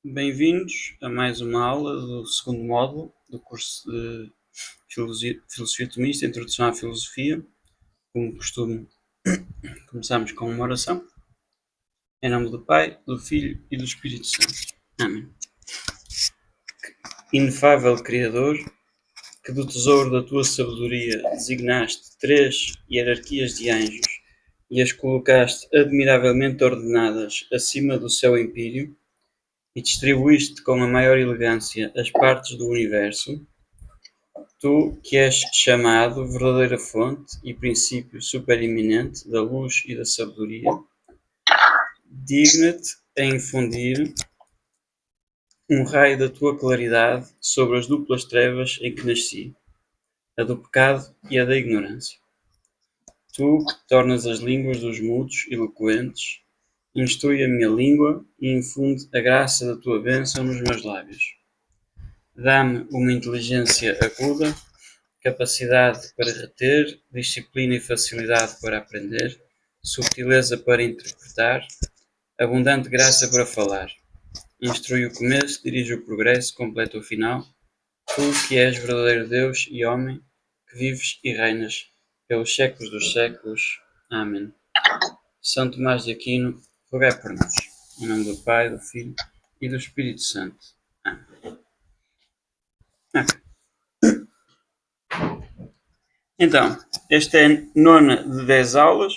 Bem-vindos a mais uma aula do segundo módulo do curso de Filosofia Tomista, Introdução à Filosofia. Como costume, começamos com uma oração. Em nome do Pai, do Filho e do Espírito Santo. Amém. Inefável Criador, que do tesouro da tua sabedoria designaste 3 hierarquias de anjos e as colocaste admiravelmente ordenadas acima do seu empíreo, e distribuíste com a maior elegância as partes do universo, tu, que és chamado verdadeira fonte e princípio supereminente da luz e da sabedoria, digna-te a infundir um raio da tua claridade sobre as duplas trevas em que nasci, a do pecado e a da ignorância. Tu, que tornas as línguas dos mudos eloquentes, instrui a minha língua e infunde a graça da tua bênção nos meus lábios. Dá-me uma inteligência aguda, capacidade para reter, disciplina e facilidade para aprender, subtileza para interpretar, abundante graça para falar. Instrui o começo, dirige o progresso, completa o final. Tu, que és verdadeiro Deus e homem, que vives e reinas pelos séculos dos séculos. Amém. São Tomás de Aquino, rogai por nós. Em nome do Pai, do Filho e do Espírito Santo. Amém. Okay. Então, esta é a nona de 10 aulas.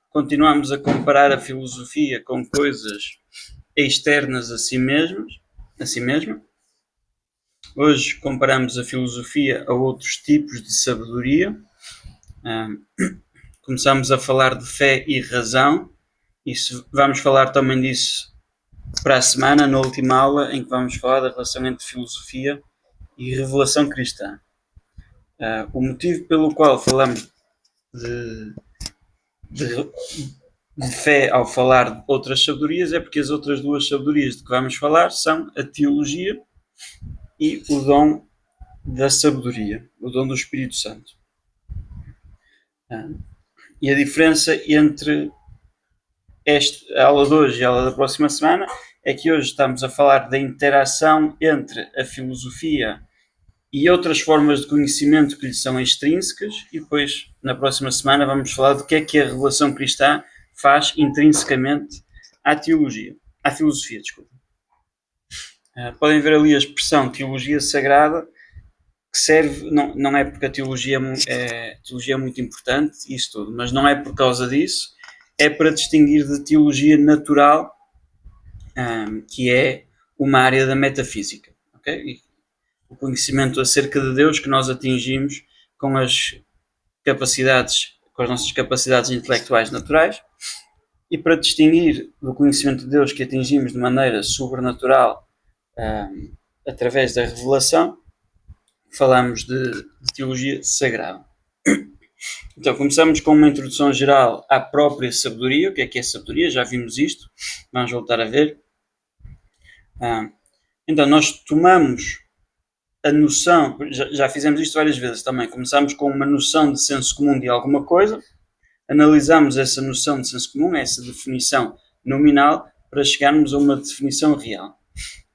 Continuamos a comparar a filosofia com coisas externas a si mesma. Hoje comparamos a filosofia a outros tipos de sabedoria. Começamos a falar de fé e razão. Vamos falar também disso para a semana, na última aula, em que vamos falar da relação entre filosofia e revelação cristã. O motivo pelo qual falamos de fé ao falar de outras sabedorias é porque as outras duas sabedorias de que vamos falar são a teologia e o dom da sabedoria, o dom do Espírito Santo. E a diferença entre a aula de hoje e a aula da próxima semana é que hoje estamos a falar da interação entre a filosofia e outras formas de conhecimento que lhe são extrínsecas, e depois, na próxima semana, vamos falar do que é a revelação cristã faz intrinsecamente à filosofia. Podem ver ali a expressão teologia sagrada, que serve, não é porque a teologia é muito importante, isso tudo, mas não é por causa disso, é para distinguir de teologia natural, que é uma área da metafísica, ok? O conhecimento acerca de Deus que nós atingimos com as nossas capacidades intelectuais naturais, e para distinguir do conhecimento de Deus que atingimos de maneira sobrenatural através da revelação, falamos de teologia sagrada. Então, começamos com uma introdução geral à própria sabedoria. O que é sabedoria? Já vimos isto, vamos voltar a ver. Então, nós tomamos a noção, já fizemos isto várias vezes também, começamos com uma noção de senso comum de alguma coisa, analisamos essa noção de senso comum, essa definição nominal, para chegarmos a uma definição real.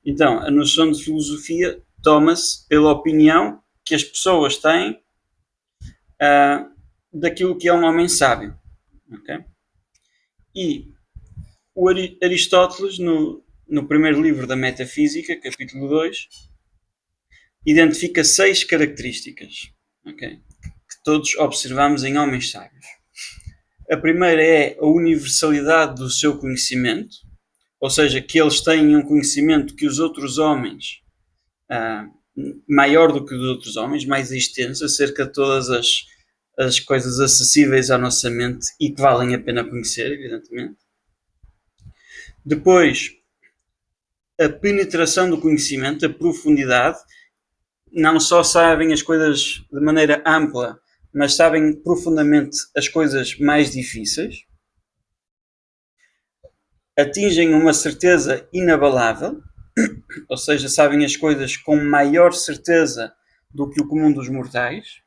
Então, a noção de filosofia toma-se pela opinião que as pessoas têm daquilo que é um homem sábio. Okay? E o Aristóteles, no primeiro livro da Metafísica, capítulo 2, identifica 6 características, okay, que todos observamos em homens sábios. A primeira é a universalidade do seu conhecimento, ou seja, que eles têm um conhecimento que os outros homens, maior do que os outros homens, mais extenso, acerca de todas as coisas acessíveis à nossa mente e que valem a pena conhecer, evidentemente. Depois, a penetração do conhecimento, a profundidade. Não só sabem as coisas de maneira ampla, mas sabem profundamente as coisas mais difíceis. Atingem uma certeza inabalável, ou seja, sabem as coisas com maior certeza do que o comum dos mortais,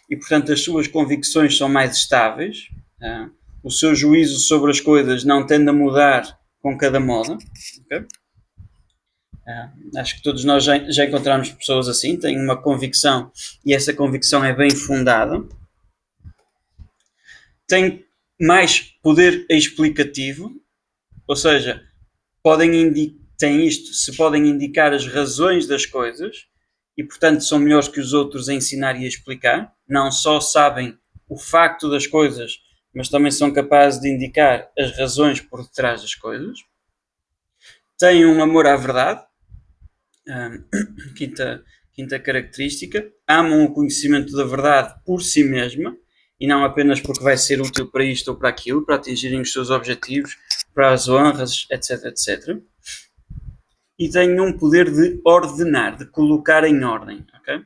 e portanto as suas convicções são mais estáveis. O seu juízo sobre as coisas não tende a mudar com cada moda. Okay? Acho que todos nós já encontramos pessoas assim, têm uma convicção e essa convicção é bem fundada. Têm mais poder explicativo, ou seja, têm isto, se podem indicar as razões das coisas e, portanto, são melhores que os outros a ensinar e a explicar. Não só sabem o facto das coisas, mas também são capazes de indicar as razões por detrás das coisas. Têm um amor à verdade, quinta característica. Amam o conhecimento da verdade por si mesma e não apenas porque vai ser útil para isto ou para aquilo, para atingirem os seus objetivos, para as honras, etc, etc. E têm um poder de ordenar, de colocar em ordem, ok?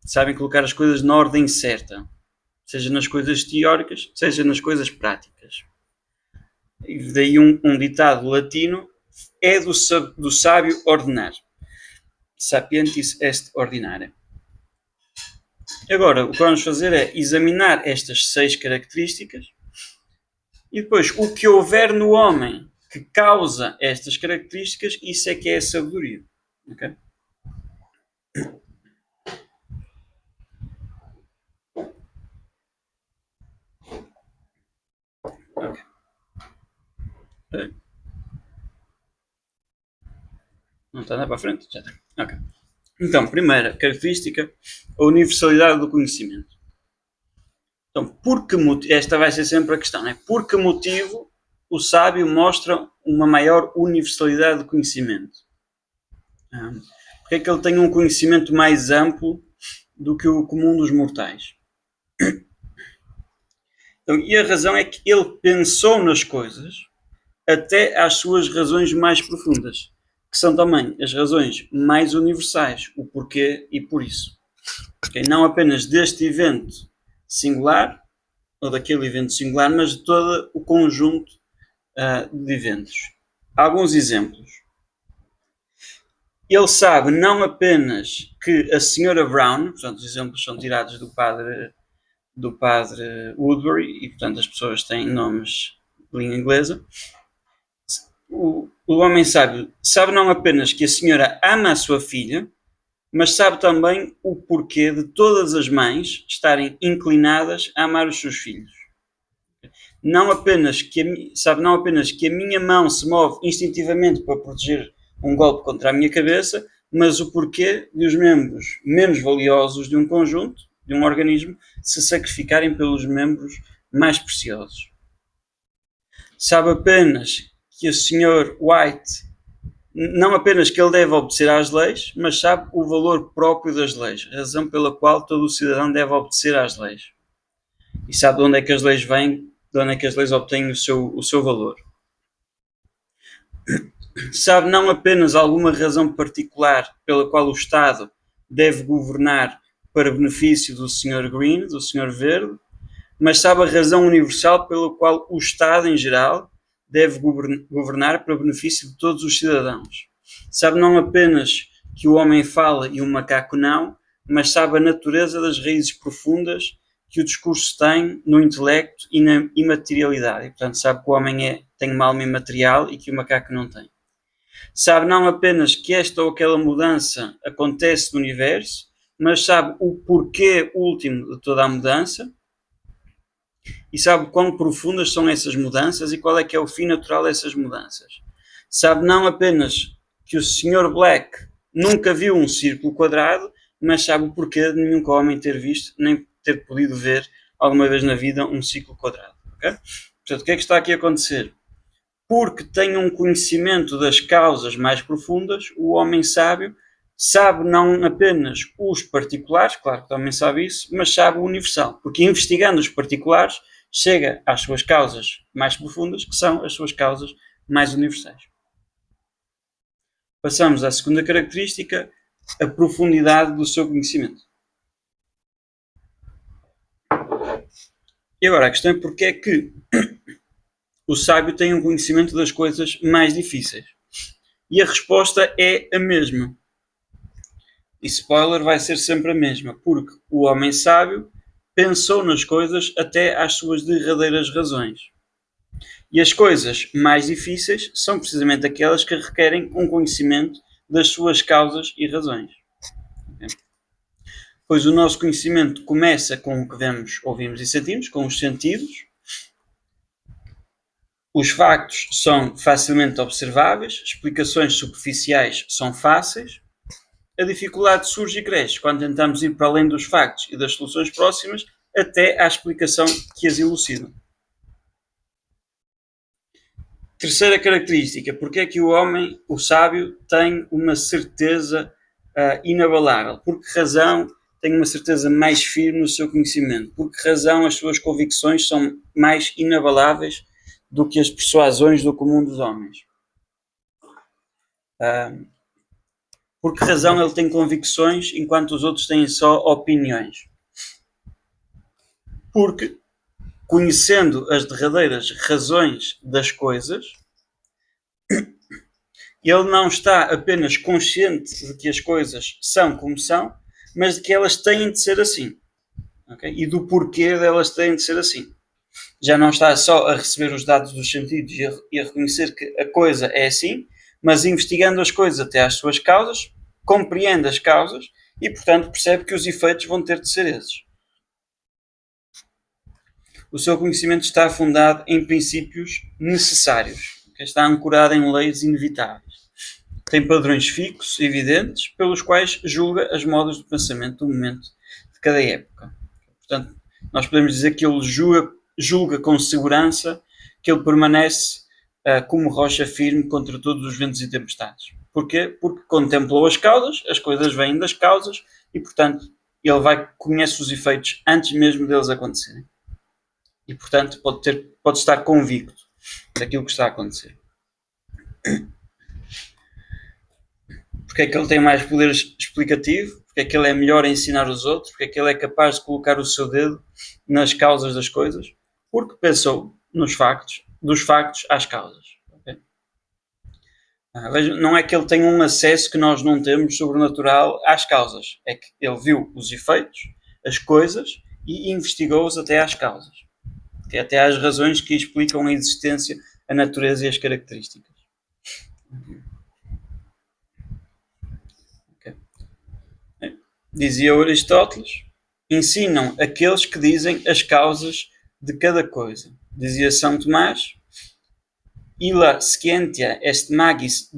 Sabem colocar as coisas na ordem certa, seja nas coisas teóricas, seja nas coisas práticas. E daí um ditado latino: é do sábio ordenar. Sapientis est ordinare. Agora, o que vamos fazer é examinar estas 6 características e depois o que houver no homem que causa estas características, isso é que é a sabedoria. Okay? Okay. Não está a andar para a frente? Já está. Okay. Então, primeira característica, a universalidade do conhecimento. Então, esta vai ser sempre a questão, né? Por que motivo o sábio mostra uma maior universalidade do conhecimento? Porque é que ele tem um conhecimento mais amplo do que o comum dos mortais? Então, e a razão é que ele pensou nas coisas até às suas razões mais profundas, que são também as razões mais universais, o porquê e por isso. Okay? Não apenas deste evento singular, ou daquele evento singular, mas de todo o conjunto de eventos. Alguns exemplos. Ele sabe não apenas que a Sra. Brown, portanto, os exemplos são tirados do padre Woodbury, e portanto as pessoas têm nomes de língua inglesa. O homem sábio sabe não apenas que a senhora ama a sua filha, mas sabe também o porquê de todas as mães estarem inclinadas a amar os seus filhos. Sabe não apenas que a minha mão se move instintivamente para proteger um golpe contra a minha cabeça, mas o porquê de os membros menos valiosos de um conjunto, de um organismo, se sacrificarem pelos membros mais preciosos. Sabe apenas que o Sr. White, não apenas que ele deve obedecer às leis, mas sabe o valor próprio das leis, a razão pela qual todo o cidadão deve obedecer às leis. E sabe de onde é que as leis vêm, de onde é que as leis obtêm o seu valor. Sabe não apenas alguma razão particular pela qual o Estado deve governar para benefício do Sr. Green, do Sr. Verde, mas sabe a razão universal pela qual o Estado em geral deve governar para benefício de todos os cidadãos. Sabe não apenas que o homem fala e o macaco não, mas sabe a natureza das raízes profundas que o discurso tem no intelecto e na imaterialidade. E, portanto, sabe que o homem tem uma alma imaterial e que o macaco não tem. Sabe não apenas que esta ou aquela mudança acontece no universo, mas sabe o porquê último de toda a mudança e sabe quão profundas são essas mudanças e qual é que é o fim natural dessas mudanças. Sabe não apenas que o Sr. Black nunca viu um círculo quadrado, mas sabe o porquê de nenhum homem ter visto, nem ter podido ver alguma vez na vida um círculo quadrado. Okay? Portanto, o que é que está aqui a acontecer? Porque tem um conhecimento das causas mais profundas, o homem sábio sabe não apenas os particulares, claro que também sabe isso, mas sabe o universal, porque investigando os particulares chega às suas causas mais profundas, que são as suas causas mais universais. Passamos à segunda característica, a profundidade do seu conhecimento. E agora a questão é porque é que o sábio tem um conhecimento das coisas mais difíceis. E a resposta é a mesma. E spoiler, vai ser sempre a mesma, porque o homem sábio pensou nas coisas até às suas derradeiras razões. E as coisas mais difíceis são precisamente aquelas que requerem um conhecimento das suas causas e razões. Pois o nosso conhecimento começa com o que vemos, ouvimos e sentimos, com os sentidos. Os factos são facilmente observáveis, explicações superficiais são fáceis. A dificuldade surge e cresce quando tentamos ir para além dos factos e das soluções próximas até à explicação que as elucida. Terceira característica, porque é que o homem, o sábio, tem uma certeza inabalável? Por que razão tem uma certeza mais firme no seu conhecimento? Por que razão as suas convicções são mais inabaláveis do que as persuasões do comum dos homens? Por que razão ele tem convicções enquanto os outros têm só opiniões? Porque, conhecendo as derradeiras razões das coisas, ele não está apenas consciente de que as coisas são como são, mas de que elas têm de ser assim. Okay? E do porquê delas têm de ser assim. Já não está só a receber os dados dos sentidos e a reconhecer que a coisa é assim, mas investigando as coisas até às suas causas, compreende as causas e, portanto, percebe que os efeitos vão ter de ser esses. O seu conhecimento está fundado em princípios necessários, okay? Está ancorado em leis inevitáveis. Tem padrões fixos, evidentes, pelos quais julga as modas do pensamento do momento de cada época. Portanto, nós podemos dizer que ele julga com segurança que ele permanece como rocha firme contra todos os ventos e tempestades. Porquê? Porque contemplou as causas, as coisas vêm das causas e, portanto, ele conhece os efeitos antes mesmo deles acontecerem. E, portanto, pode estar convicto daquilo que está a acontecer. Porque é que ele tem mais poder explicativo? Porque é que ele é melhor a ensinar os outros? Porque é que ele é capaz de colocar o seu dedo nas causas das coisas? Porque pensou nos factos, dos factos às causas. Okay? Não é que ele tenha um acesso que nós não temos sobrenatural às causas. É que ele viu os efeitos, as coisas e investigou-os até às causas. Até às razões que explicam a existência, a natureza e as características. Dizia Aristóteles, ensinam aqueles que dizem as causas de cada coisa. Dizia São Tomás, illa scientia est magis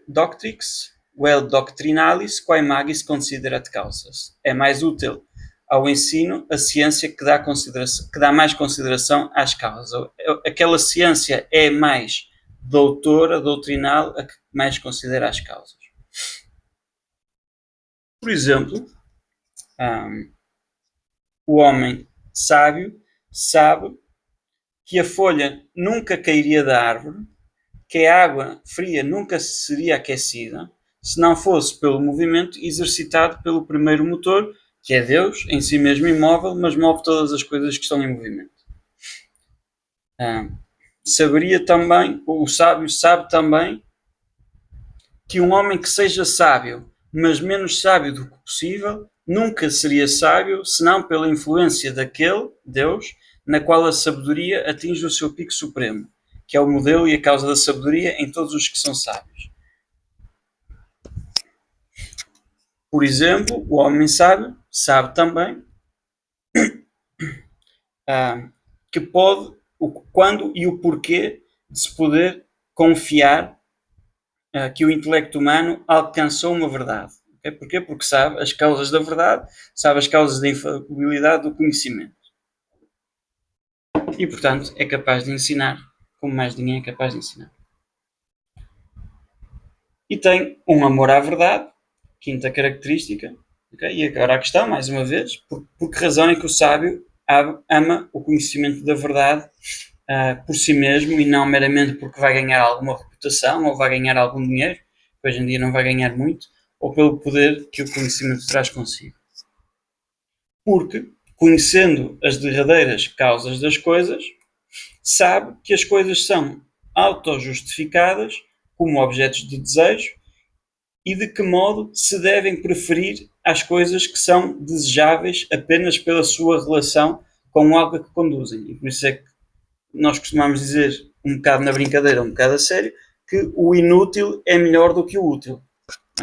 doctrix, vel doctrinalis, quae magis considerat causas. É mais útil ao ensino a ciência que dá mais consideração às causas. Aquela ciência é mais doutrinal, a que mais considera as causas. Por exemplo, o homem sábio sabe que a folha nunca cairia da árvore, que a água fria nunca seria aquecida, se não fosse pelo movimento exercitado pelo primeiro motor, que é Deus, em si mesmo imóvel, mas move todas as coisas que estão em movimento. Saberia também, o sábio sabe também, que um homem que seja sábio, mas menos sábio do que possível, nunca seria sábio senão pela influência daquele, Deus, na qual a sabedoria atinge o seu pico supremo, que é o modelo e a causa da sabedoria em todos os que são sábios. Por exemplo, o homem sábio sabe também que pode, quando e o porquê de se poder confiar que o intelecto humano alcançou uma verdade. Okay? Porquê? Porque sabe as causas da verdade, sabe as causas da infalibilidade do conhecimento. E, portanto, é capaz de ensinar como mais ninguém é capaz de ensinar. E tem um amor à verdade, quinta característica. Okay? E agora a questão, mais uma vez, por que razão é que o sábio ama o conhecimento da verdade por si mesmo e não meramente porque vai ganhar alguma reputação ou vai ganhar algum dinheiro, que hoje em dia não vai ganhar muito, ou pelo poder que o conhecimento traz consigo. Porque, conhecendo as derradeiras causas das coisas, sabe que as coisas são autojustificadas como objetos de desejo e de que modo se devem preferir às coisas que são desejáveis apenas pela sua relação com algo a que conduzem. E por isso é que nós costumamos dizer, um bocado na brincadeira, um bocado a sério, que o inútil é melhor do que o útil.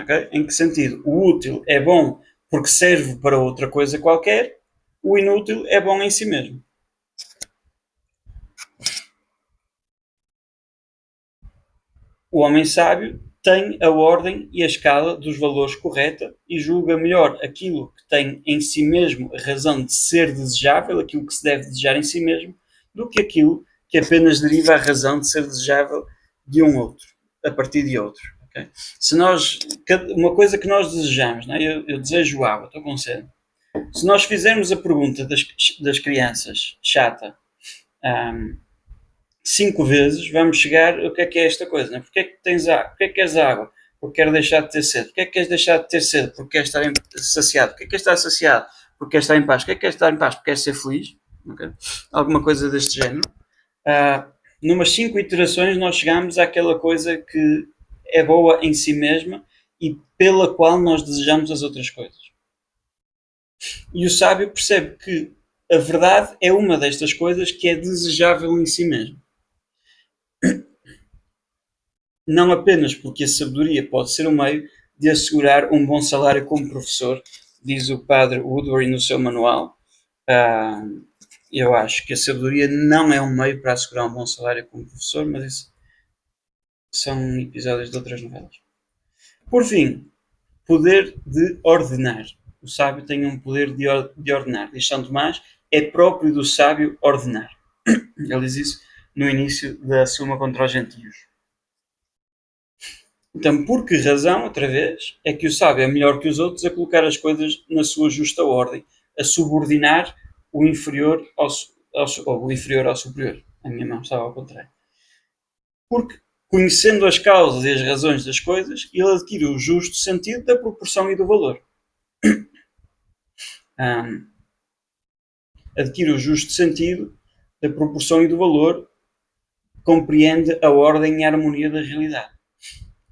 Okay? Em que sentido? O útil é bom porque serve para outra coisa qualquer, o inútil é bom em si mesmo. O homem sábio tem a ordem e a escala dos valores correta e julga melhor aquilo que tem em si mesmo a razão de ser desejável, aquilo que se deve desejar em si mesmo, do que aquilo que apenas deriva a razão de ser desejável de um outro, a partir de outro. Okay? Se nós, uma coisa que nós desejamos, não é? Eu desejo água, estou com sede. Se nós fizermos a pergunta das crianças, chata, 5 vezes, vamos chegar o que é esta coisa, né? Porque é que tens água? Porque é que queres água? Porque quero deixar de ter sede. Porque é que queres deixar de ter sede? Porque queres estar saciado. Porque é que queres estar saciado? Porque queres estar em paz. Porque é que queres estar em paz? Porque queres ser feliz. Okay? Alguma coisa deste género. Numas 5 iterações nós chegamos àquela coisa que é boa em si mesma e pela qual nós desejamos as outras coisas. E o sábio percebe que a verdade é uma destas coisas que é desejável em si mesmo. Não apenas porque a sabedoria pode ser um meio de assegurar um bom salário como professor, diz o padre Woodbury no seu manual. Eu acho que a sabedoria não é um meio para assegurar um bom salário como professor, mas isso são episódios de outras novelas. Por fim, poder de ordenar. O sábio tem um poder de ordenar. Diz São Tomás, é próprio do sábio ordenar. Ele diz isso no início da Suma contra os Gentios. Então, por que razão, outra vez, é que o sábio é melhor que os outros a colocar as coisas na sua justa ordem, a subordinar o inferior ou o inferior ao superior? A minha mão estava ao contrário. Porque, conhecendo as causas e as razões das coisas, ele adquire o justo sentido da proporção e do valor. Adquire o justo sentido da proporção e do valor, compreende a ordem e a harmonia da realidade.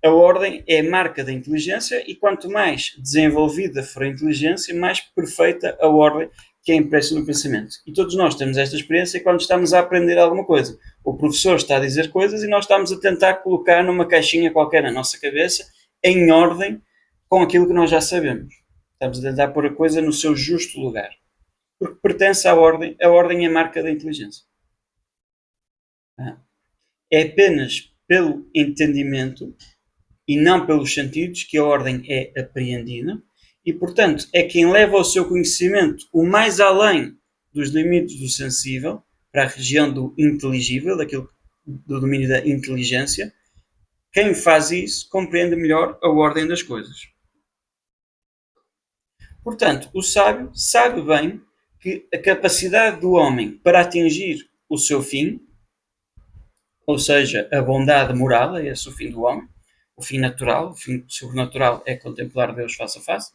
A ordem é a marca da inteligência e quanto mais desenvolvida for a inteligência, mais perfeita a ordem que é impressa no pensamento. E todos nós temos esta experiência quando estamos a aprender alguma coisa. O professor está a dizer coisas e nós estamos a tentar colocar numa caixinha qualquer na nossa cabeça, em ordem com aquilo que nós já sabemos. Estamos a tentar pôr a coisa no seu justo lugar. Porque pertence à ordem, a ordem é a marca da inteligência. É apenas pelo entendimento e não pelos sentidos que a ordem é apreendida e, portanto, é quem leva o seu conhecimento o mais além dos limites do sensível para a região do inteligível, do domínio da inteligência. Quem faz isso compreende melhor a ordem das coisas. Portanto, o sábio sabe bem que a capacidade do homem para atingir o seu fim, ou seja, a bondade moral, é esse o fim do homem, o fim natural, o fim sobrenatural é contemplar Deus face a face.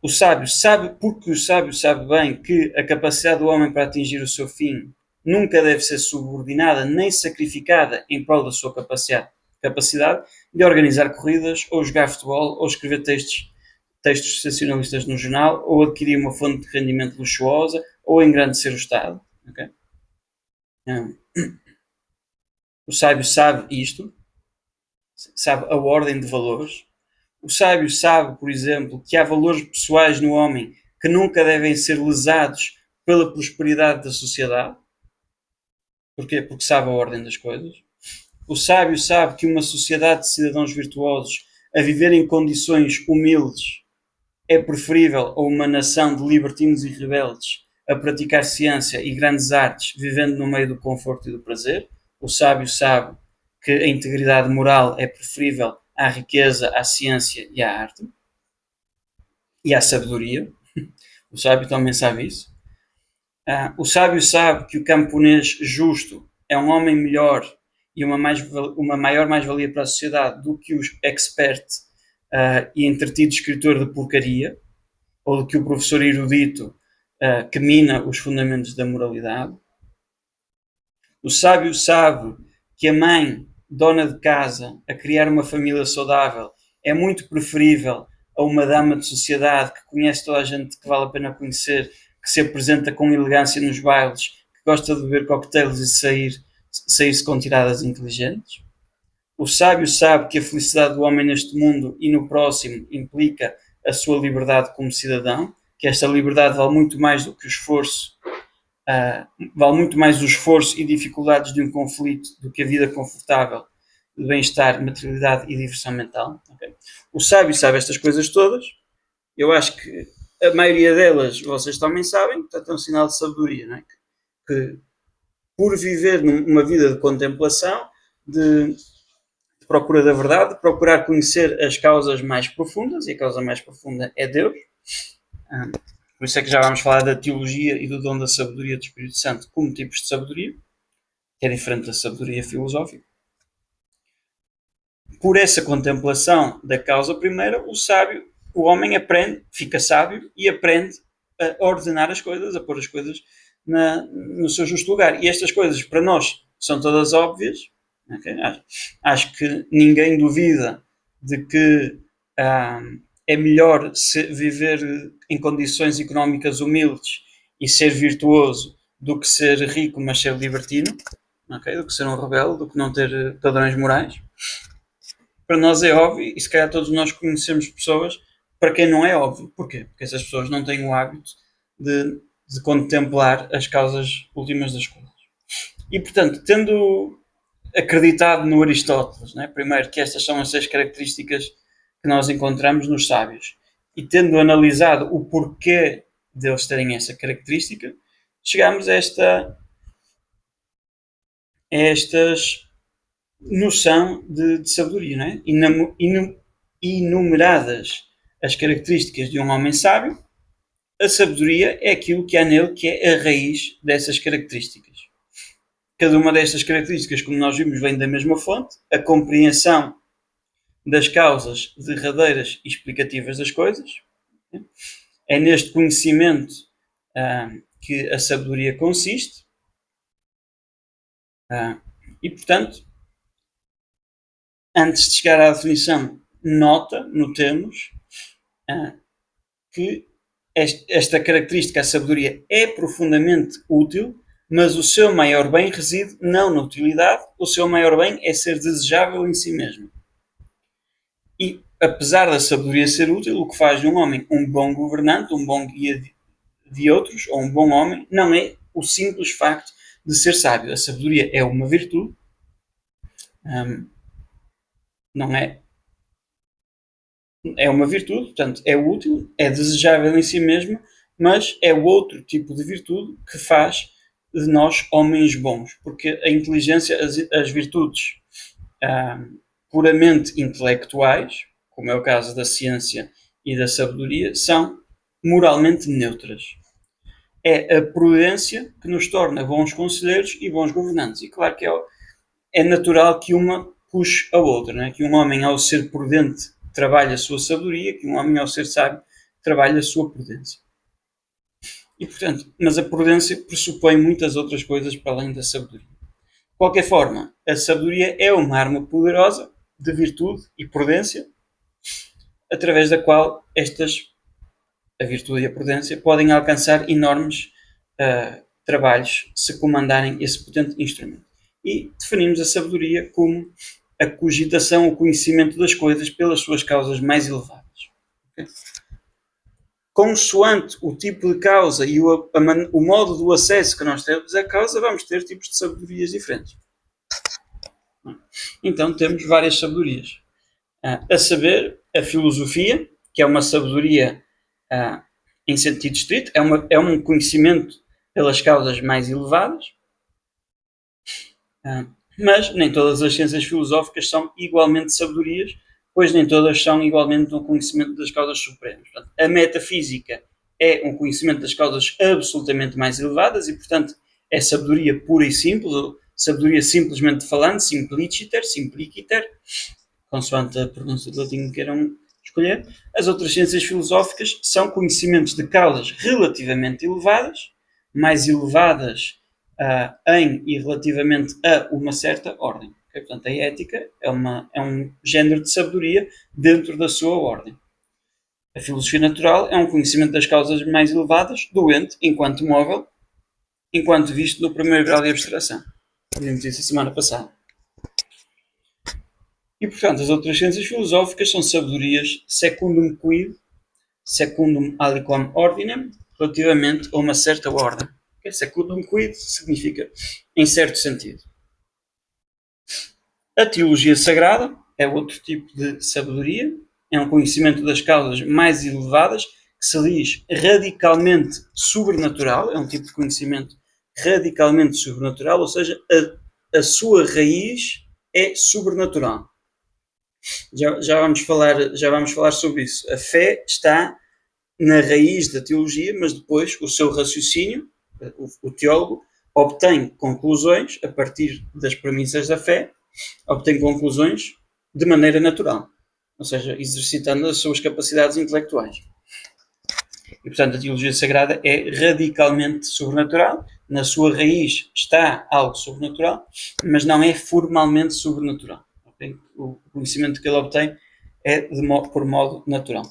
O sábio sabe, porque o sábio sabe bem que a capacidade do homem para atingir o seu fim nunca deve ser subordinada nem sacrificada em prol da sua capacidade de organizar corridas, ou jogar futebol, ou escrever textos sensacionalistas no jornal, ou adquirir uma fonte de rendimento luxuosa, ou engrandecer o Estado. Okay? O sábio sabe isto, sabe a ordem de valores. O sábio sabe, por exemplo, que há valores pessoais no homem que nunca devem ser lesados pela prosperidade da sociedade. Porquê? Porque sabe a ordem das coisas. O sábio sabe que uma sociedade de cidadãos virtuosos a viver em condições humildes é preferível a uma nação de libertinos e rebeldes a praticar ciência e grandes artes vivendo no meio do conforto e do prazer. O sábio sabe que a integridade moral é preferível à riqueza, à ciência e à arte e à sabedoria. O sábio também sabe isso. O sábio sabe que o camponês justo é um homem melhor e uma maior mais-valia para a sociedade do que o expert e entretido escritor de porcaria, ou do que o professor erudito que mina os fundamentos da moralidade. O sábio sabe que a mãe, dona de casa, a criar uma família saudável, é muito preferível a uma dama de sociedade que conhece toda a gente que vale a pena conhecer, que se apresenta com elegância nos bailes, que gosta de beber coquetéis e sair-se com tiradas inteligentes. O sábio sabe que a felicidade do homem neste mundo e no próximo implica a sua liberdade como cidadão, que esta liberdade vale muito mais do que o esforço, vale muito mais o esforço e dificuldades de um conflito do que a vida confortável de bem-estar, materialidade e diversão mental. Okay? O sábio sabe estas coisas todas. Eu acho que a maioria delas vocês também sabem, portanto é um sinal de sabedoria, não é? Que por viver numa vida de contemplação, de procura da verdade, procurar conhecer as causas mais profundas, e a causa mais profunda é Deus. Por isso é que já vamos falar da teologia e do dom da sabedoria do Espírito Santo como tipos de sabedoria, que é diferente da sabedoria filosófica. Por essa contemplação da causa primeira, o homem aprende, fica sábio e aprende a ordenar as coisas, a pôr as coisas no seu justo lugar. E estas coisas, para nós, são todas óbvias. Okay? Acho que ninguém duvida de que é melhor viver em condições económicas humildes e ser virtuoso do que ser rico, mas ser libertino, okay? Do que ser um rebelde, do que não ter padrões morais. Para nós é óbvio, e se calhar todos nós conhecemos pessoas para quem não é óbvio. Porquê? Porque essas pessoas não têm o hábito de contemplar as causas últimas das coisas. E, portanto, tendo acreditado no Aristóteles, né, primeiro, que estas são as 6 características que nós encontramos nos sábios, e tendo analisado o porquê deles terem essa característica, chegamos a estas noção de sabedoria, não é? Enumeradas as características de um homem sábio, a sabedoria é aquilo que há nele que é a raiz dessas características. Cada uma destas características, como nós vimos, vem da mesma fonte, a compreensão das causas derradeiras e explicativas das coisas. É neste conhecimento que a sabedoria consiste. E, portanto, antes de chegar à definição, notemos que esta característica, a sabedoria, é profundamente útil, mas o seu maior bem reside não na utilidade, o seu maior bem é ser desejável em si mesmo. E, apesar da sabedoria ser útil, o que faz de um homem um bom governante, um bom guia de outros, ou um bom homem, não é o simples facto de ser sábio. A sabedoria é uma virtude, não é? É uma virtude, portanto, é útil, é desejável em si mesmo, mas é o outro tipo de virtude que faz de nós homens bons, porque a inteligência, as virtudes puramente intelectuais, como é o caso da ciência e da sabedoria, são moralmente neutras. É a prudência que nos torna bons conselheiros e bons governantes. E claro que é natural que uma puxe a outra, não é? Que um homem, ao ser prudente, trabalhe a sua sabedoria, que um homem, ao ser sábio, trabalhe a sua prudência. E, portanto, mas a prudência pressupõe muitas outras coisas para além da sabedoria. De qualquer forma, a sabedoria é uma arma poderosa de virtude e prudência, através da qual a virtude e a prudência, podem alcançar enormes trabalhos se comandarem esse potente instrumento. E definimos a sabedoria como a cogitação, o conhecimento das coisas pelas suas causas mais elevadas. Okay? Consoante o tipo de causa e o modo do acesso que nós temos à causa, vamos ter tipos de sabedorias diferentes. Então temos várias sabedorias. A saber, a filosofia, que é uma sabedoria em sentido estrito, é um conhecimento pelas causas mais elevadas, mas nem todas as ciências filosóficas são igualmente sabedorias, pois nem todas são igualmente um conhecimento das causas supremas. Portanto, a metafísica é um conhecimento das causas absolutamente mais elevadas e, portanto, é sabedoria pura e simples, ou sabedoria simplesmente falando, simpliciter, consoante a pronúncia do latim que queiram escolher. As outras ciências filosóficas são conhecimentos de causas relativamente elevadas, mais elevadas em e relativamente a uma certa ordem. Okay? Portanto, a ética é um género de sabedoria dentro da sua ordem. A filosofia natural é um conhecimento das causas mais elevadas do ente enquanto móvel enquanto visto no primeiro grau de abstração. Vimos isso a semana passada. E, portanto, as outras ciências filosóficas são sabedorias secundum quid, secundum aliquam ordinem, relativamente a uma certa ordem. Secundum quid significa em certo sentido. A teologia sagrada é outro tipo de sabedoria, é um conhecimento das causas mais elevadas, que se diz radicalmente sobrenatural, é um tipo de conhecimento radicalmente sobrenatural, ou seja, a sua raiz é sobrenatural. Já vamos falar sobre isso. A fé está na raiz da teologia, mas depois o seu raciocínio, o teólogo, obtém conclusões a partir das premissas da fé, obtém conclusões de maneira natural, ou seja, exercitando as suas capacidades intelectuais. E, portanto, a teologia sagrada é radicalmente sobrenatural, na sua raiz está algo sobrenatural, mas não é formalmente sobrenatural. Okay? O conhecimento que ele obtém é por modo natural.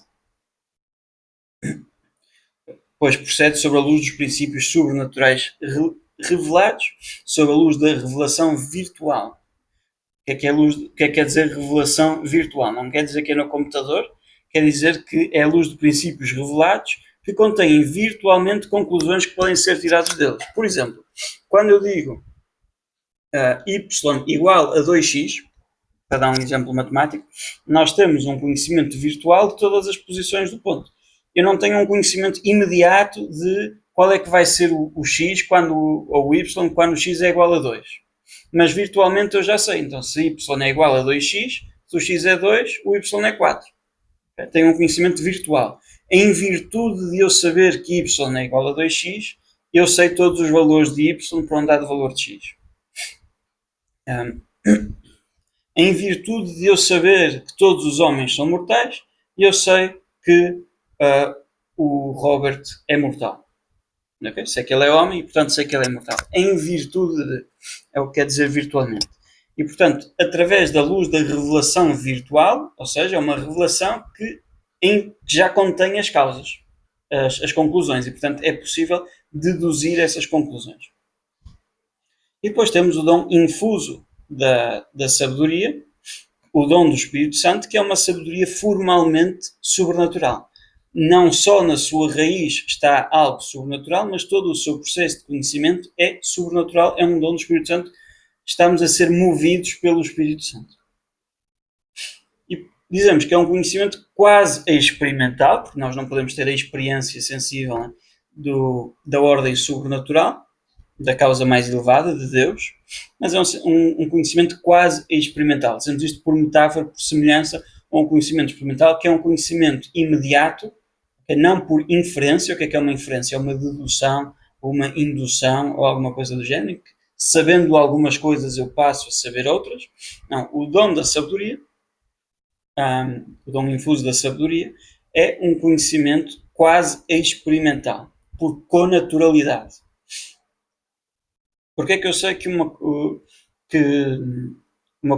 Pois procede sobre a luz dos princípios sobrenaturais revelados, sob a luz da revelação virtual. O que é luz? O que quer dizer revelação virtual? Não quer dizer que é no computador, quer dizer que é a luz de princípios revelados que contêm virtualmente conclusões que podem ser tiradas deles. Por exemplo, quando eu digo y igual a 2x, para dar um exemplo matemático, nós temos um conhecimento virtual de todas as posições do ponto. Eu não tenho um conhecimento imediato de qual é que vai ser o x ou o y quando o x é igual a 2. Mas virtualmente eu já sei. Então, se y é igual a 2x, se o x é 2, o y é 4. Tenho um conhecimento virtual. Em virtude de eu saber que y é igual a 2x, eu sei todos os valores de y para um dado valor de x. Em virtude de eu saber que todos os homens são mortais, eu sei que o Robert é mortal. Okay? Sei que ele é homem e, portanto, sei que ele é mortal. Em virtude de... é o que quer dizer virtualmente. E, portanto, através da luz da revelação virtual, ou seja, é uma revelação que já contém as causas, as conclusões, e, portanto, é possível deduzir essas conclusões. E depois temos o dom infuso da sabedoria, o dom do Espírito Santo, que é uma sabedoria formalmente sobrenatural. Não só na sua raiz está algo sobrenatural, mas todo o seu processo de conhecimento é sobrenatural, é um dom do Espírito Santo. Estamos a ser movidos pelo Espírito Santo. E dizemos que é um conhecimento quase experimental, porque nós não podemos ter a experiência sensível, né, da ordem sobrenatural, da causa mais elevada de Deus, mas é um conhecimento quase experimental. Dizemos isto por metáfora, por semelhança a um conhecimento experimental, que é um conhecimento imediato, não por inferência. O que é uma inferência? É uma dedução, ou uma indução, ou alguma coisa do género, que, sabendo algumas coisas eu passo a saber outras. Não, o dom da sabedoria, o dom infuso da sabedoria, é um conhecimento quase experimental, por connaturalidade. Porque é que eu sei que uma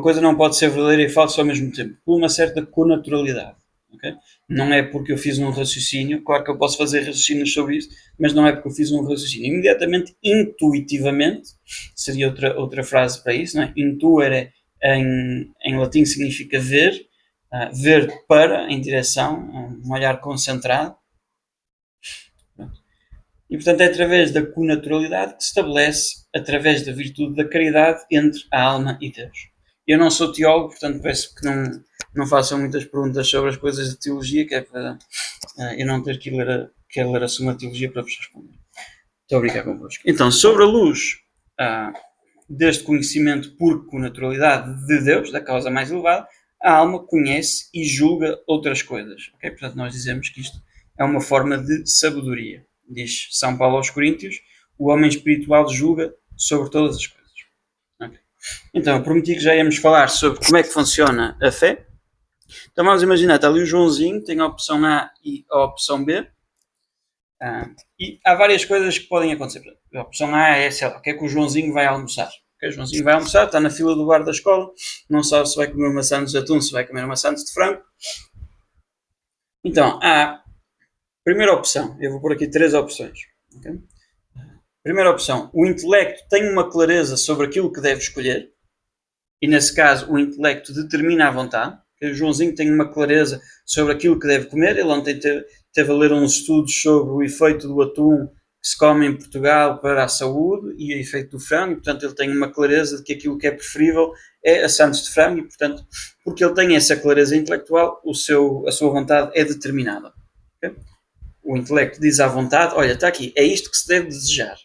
coisa não pode ser verdadeira e falsa ao mesmo tempo? Por uma certa connaturalidade. Okay? Não é porque eu fiz um raciocínio, claro que eu posso fazer raciocínios sobre isso, mas não é porque eu fiz um raciocínio. Imediatamente, intuitivamente, seria outra frase para isso, não é? Intuere em latim significa ver, ver para, em direção, um olhar concentrado. E, portanto, é através da connaturalidade que se estabelece, através da virtude da caridade, entre a alma e Deus. Eu não sou teólogo, portanto, peço que não façam muitas perguntas sobre as coisas de teologia, que é para eu não ter que ler a Suma Teologia para vos responder. Estou a brincar convosco. Então, sobre a luz deste conhecimento por connaturalidade de Deus, da causa mais elevada, a alma conhece e julga outras coisas. Okay? Portanto, nós dizemos que isto é uma forma de sabedoria. Diz São Paulo aos Coríntios, o homem espiritual julga sobre todas as coisas. Okay. Então, eu prometi que já íamos falar sobre como é que funciona a fé. Então vamos imaginar, está ali o Joãozinho, tem a opção A e a opção B. E há várias coisas que podem acontecer. A opção A é, sei lá, o que é que o Joãozinho vai almoçar? Okay, o Joãozinho vai almoçar, está na fila do bar da escola, não sabe se vai comer uma sandes de atum, se vai comer uma sandes de frango. Então, a primeira opção, eu vou pôr aqui 3 opções. Okay? Primeira opção, o intelecto tem uma clareza sobre aquilo que deve escolher, e nesse caso o intelecto determina a vontade. O Joãozinho tem uma clareza sobre aquilo que deve comer. Ele ontem teve a ler uns estudos sobre o efeito do atum que se come em Portugal para a saúde e o efeito do frango, portanto ele tem uma clareza de que aquilo que é preferível é assados de frango e, portanto, porque ele tem essa clareza intelectual, a sua vontade é determinada. Okay? O intelecto diz à vontade, olha, está aqui, é isto que se deve desejar.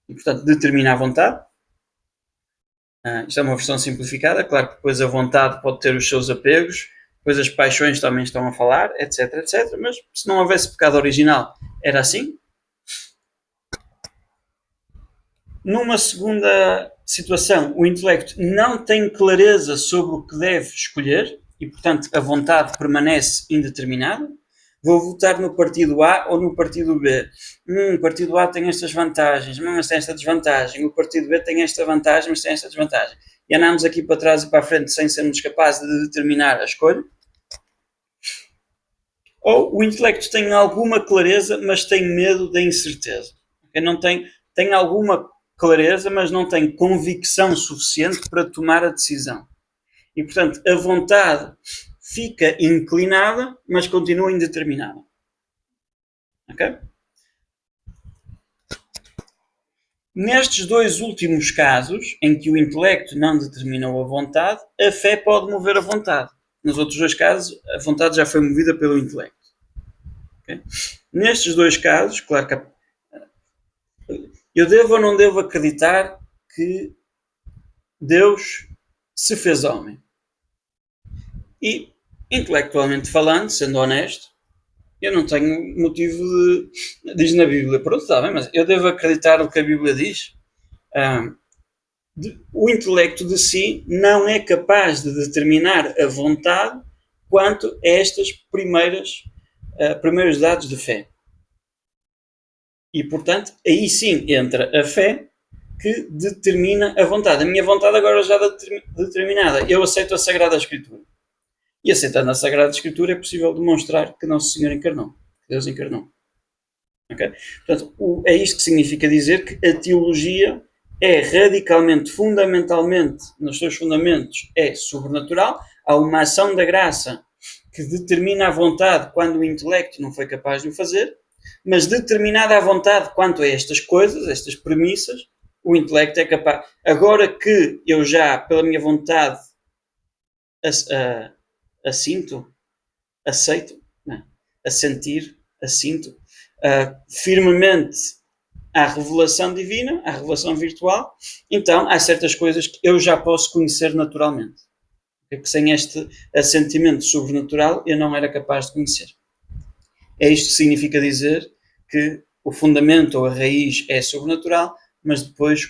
E, portanto, determina a vontade. Isto é uma versão simplificada, claro que depois a vontade pode ter os seus apegos, depois as paixões também estão a falar, etc, etc, mas se não houvesse pecado original, era assim. Numa segunda situação, o intelecto não tem clareza sobre o que deve escolher e, portanto, a vontade permanece indeterminada. Vou votar no partido A ou no partido B. O partido A tem estas vantagens, mas tem esta desvantagem. O partido B tem esta vantagem, mas tem esta desvantagem. E andamos aqui para trás e para a frente sem sermos capazes de determinar a escolha. Ou o intelecto tem alguma clareza, mas tem medo da incerteza. Não tem alguma clareza, mas não tem convicção suficiente para tomar a decisão. E, portanto, a vontade fica inclinada, mas continua indeterminada. Ok? Nestes dois últimos casos, em que o intelecto não determinou a vontade, a fé pode mover a vontade. Nos outros dois casos, a vontade já foi movida pelo intelecto. Okay? Nestes dois casos, claro que eu devo ou não devo acreditar que Deus se fez homem? E, intelectualmente falando, sendo honesto, eu não tenho motivo de... Diz na Bíblia, pronto, está bem, mas eu devo acreditar o que a Bíblia diz. O intelecto de si não é capaz de determinar a vontade quanto a estes primeiros dados de fé. E, portanto, aí sim entra a fé que determina a vontade. A minha vontade agora já determinada. Eu aceito a Sagrada Escritura. E aceitando a Sagrada Escritura é possível demonstrar que Nosso Senhor encarnou, que Deus encarnou. Okay? Portanto, é isto que significa dizer que a teologia é radicalmente, fundamentalmente, nos seus fundamentos, é sobrenatural. Há uma ação da graça que determina a vontade quando o intelecto não foi capaz de o fazer, mas determinada a vontade quanto a estas coisas, estas premissas, o intelecto é capaz. Agora que eu já, pela minha vontade, assinto, aceito, não, assentir, assinto, firmemente à revelação divina, à revelação virtual, então há certas coisas que eu já posso conhecer naturalmente. Porque sem este assentimento sobrenatural eu não era capaz de conhecer. É isto que significa dizer que o fundamento ou a raiz é sobrenatural, mas depois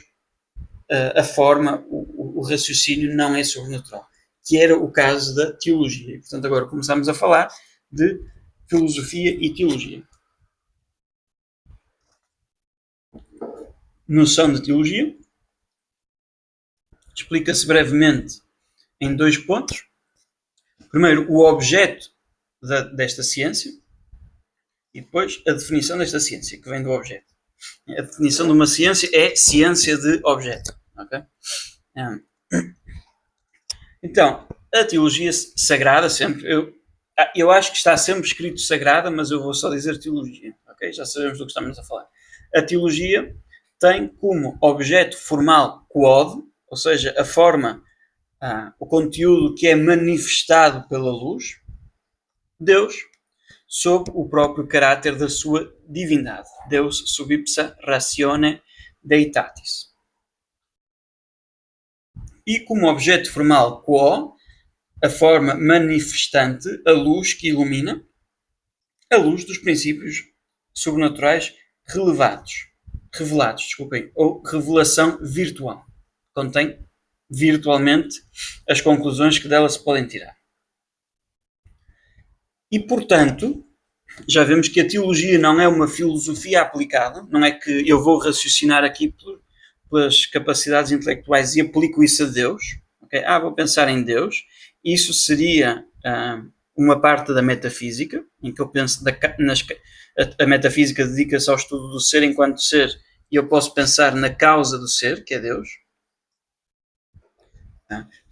a forma, o raciocínio não é sobrenatural, que era o caso da teologia. E, portanto, agora começamos a falar de filosofia e teologia. Noção de teologia explica-se brevemente em 2 pontos. Primeiro, o objeto desta ciência e depois a definição desta ciência, que vem do objeto. A definição de uma ciência é ciência de objeto. Okay? Então, a teologia sagrada, sempre, eu acho que está sempre escrito sagrada, mas eu vou só dizer teologia. Okay? Já sabemos do que estamos a falar. A teologia tem como objeto formal quod, ou seja, a forma, o conteúdo que é manifestado pela luz, Deus, sob o próprio caráter da sua divindade. Deus sub ipsa ratione deitatis. E como objeto formal quo, a forma manifestante, a luz que ilumina, a luz dos princípios sobrenaturais revelados, ou revelação virtual. Contém virtualmente as conclusões que dela se podem tirar. E, portanto, já vemos que a teologia não é uma filosofia aplicada, não é que eu vou raciocinar aqui pelas capacidades intelectuais e aplico isso a Deus. Okay? Vou pensar em Deus. Isso seria uma parte da metafísica, em que eu penso a metafísica dedica-se ao estudo do ser enquanto ser e eu posso pensar na causa do ser, que é Deus.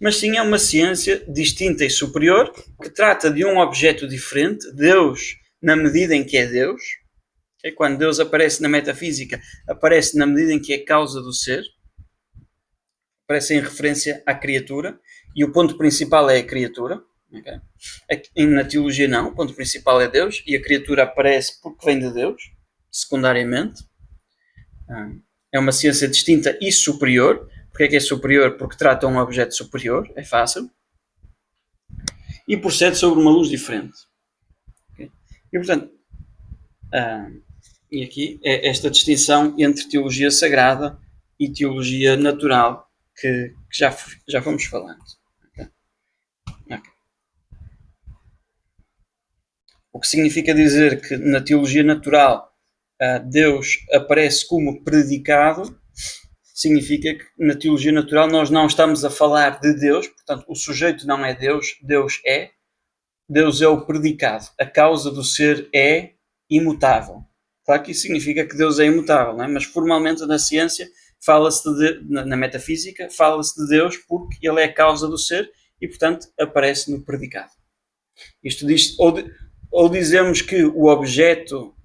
Mas sim é uma ciência distinta e superior que trata de um objeto diferente, Deus, na medida em que é Deus. Quando Deus aparece na metafísica, aparece na medida em que é causa do ser, aparece em referência à criatura, e o ponto principal é a criatura. Okay? Na teologia não, o ponto principal é Deus, e a criatura aparece porque vem de Deus, secundariamente. É uma ciência distinta e superior. Porque é que é superior? Porque trata um objeto superior, é fácil. E procede sobre uma luz diferente. Okay? E portanto, e aqui é esta distinção entre teologia sagrada e teologia natural que já fomos falando. Okay? Okay. O que significa dizer que na teologia natural Deus aparece como predicado, significa que na teologia natural nós não estamos a falar de Deus, portanto o sujeito não é Deus, Deus é o predicado, a causa do ser é imutável. Claro que isso significa que Deus é imutável, não é? Mas formalmente na ciência fala-se na metafísica, fala-se de Deus porque ele é a causa do ser e, portanto, aparece no predicado. Isto diz, ou dizemos que o objeto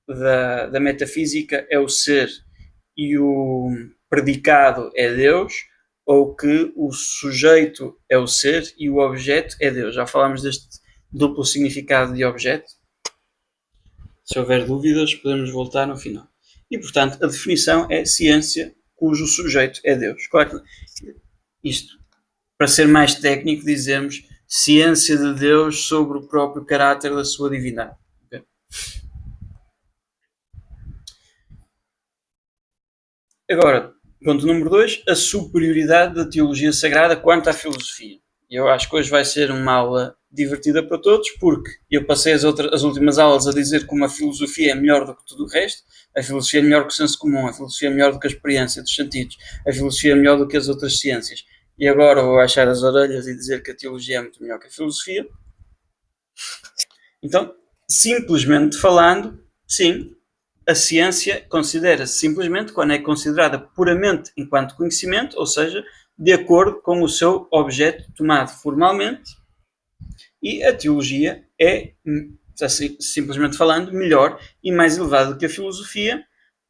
da metafísica é o ser e o predicado é Deus, ou que o sujeito é o ser e o objeto é Deus. Já falámos deste duplo significado de objeto. Se houver dúvidas, podemos voltar no final. E, portanto, a definição é ciência cujo sujeito é Deus. Claro que isto, para ser mais técnico, dizemos ciência de Deus sobre o próprio caráter da sua divindade. Okay? Agora, ponto número 2, a superioridade da teologia sagrada quanto à filosofia. Eu acho que hoje vai ser uma aula divertida para todos, porque eu passei as últimas aulas a dizer que uma filosofia é melhor do que tudo o resto. A filosofia é melhor que o senso comum, a filosofia é melhor do que a experiência dos sentidos, a filosofia é melhor do que as outras ciências. E agora vou baixar as orelhas e dizer que a teologia é muito melhor que a filosofia. Então, simplesmente falando, sim, a ciência considera-se simplesmente quando é considerada puramente enquanto conhecimento, ou seja, de acordo com o seu objeto tomado formalmente, e a teologia é, assim, simplesmente falando, melhor e mais elevada do que a filosofia,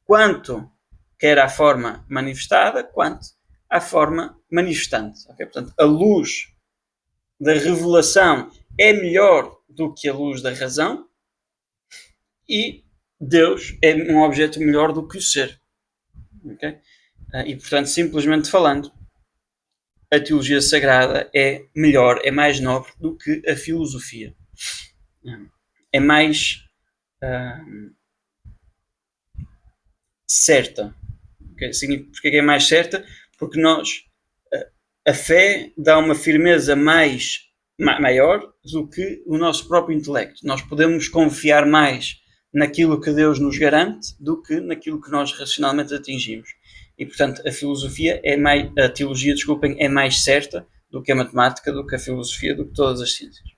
quanto quer à forma manifestada, quanto à forma manifestante. Okay? Portanto, a luz da revelação é melhor do que a luz da razão, e Deus é um objeto melhor do que o ser. Okay? E, portanto, simplesmente falando, a teologia sagrada é melhor, é mais nobre do que a filosofia. É mais certa. Okay? Porque é mais certa? Porque a fé dá uma firmeza maior do que o nosso próprio intelecto. Nós podemos confiar mais naquilo que Deus nos garante do que naquilo que nós racionalmente atingimos. E, portanto, a teologia, desculpem, é mais certa do que a matemática, do que a filosofia, do que todas as ciências.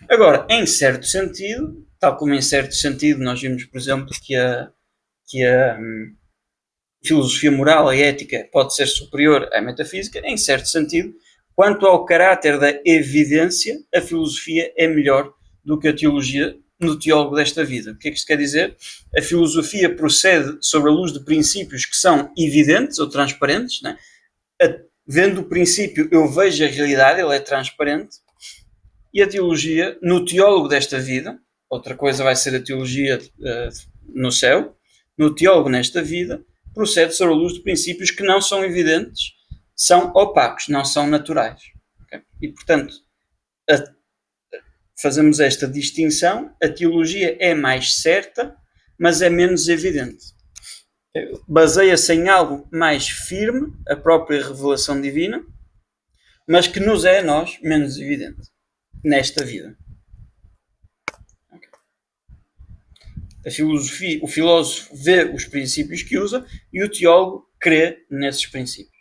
Agora, em certo sentido, tal como em certo sentido nós vimos, por exemplo, que a filosofia moral, a ética, pode ser superior à metafísica, em certo sentido, quanto ao caráter da evidência, a filosofia é melhor do que a teologia no teólogo desta vida. O que é que isto quer dizer? A filosofia procede sobre a luz de princípios que são evidentes ou transparentes. Né? Vendo o princípio, eu vejo a realidade, ele é transparente. E a teologia, no teólogo desta vida, outra coisa vai ser a teologia no céu, no teólogo nesta vida, procede sobre a luz de princípios que não são evidentes, são opacos, não são naturais. Okay? E, portanto, fazemos esta distinção, a teologia é mais certa, mas é menos evidente. Baseia-se em algo mais firme, a própria revelação divina, mas que nos é a nós menos evidente nesta vida. Okay. A filosofia, o filósofo vê os princípios que usa e o teólogo crê nesses princípios.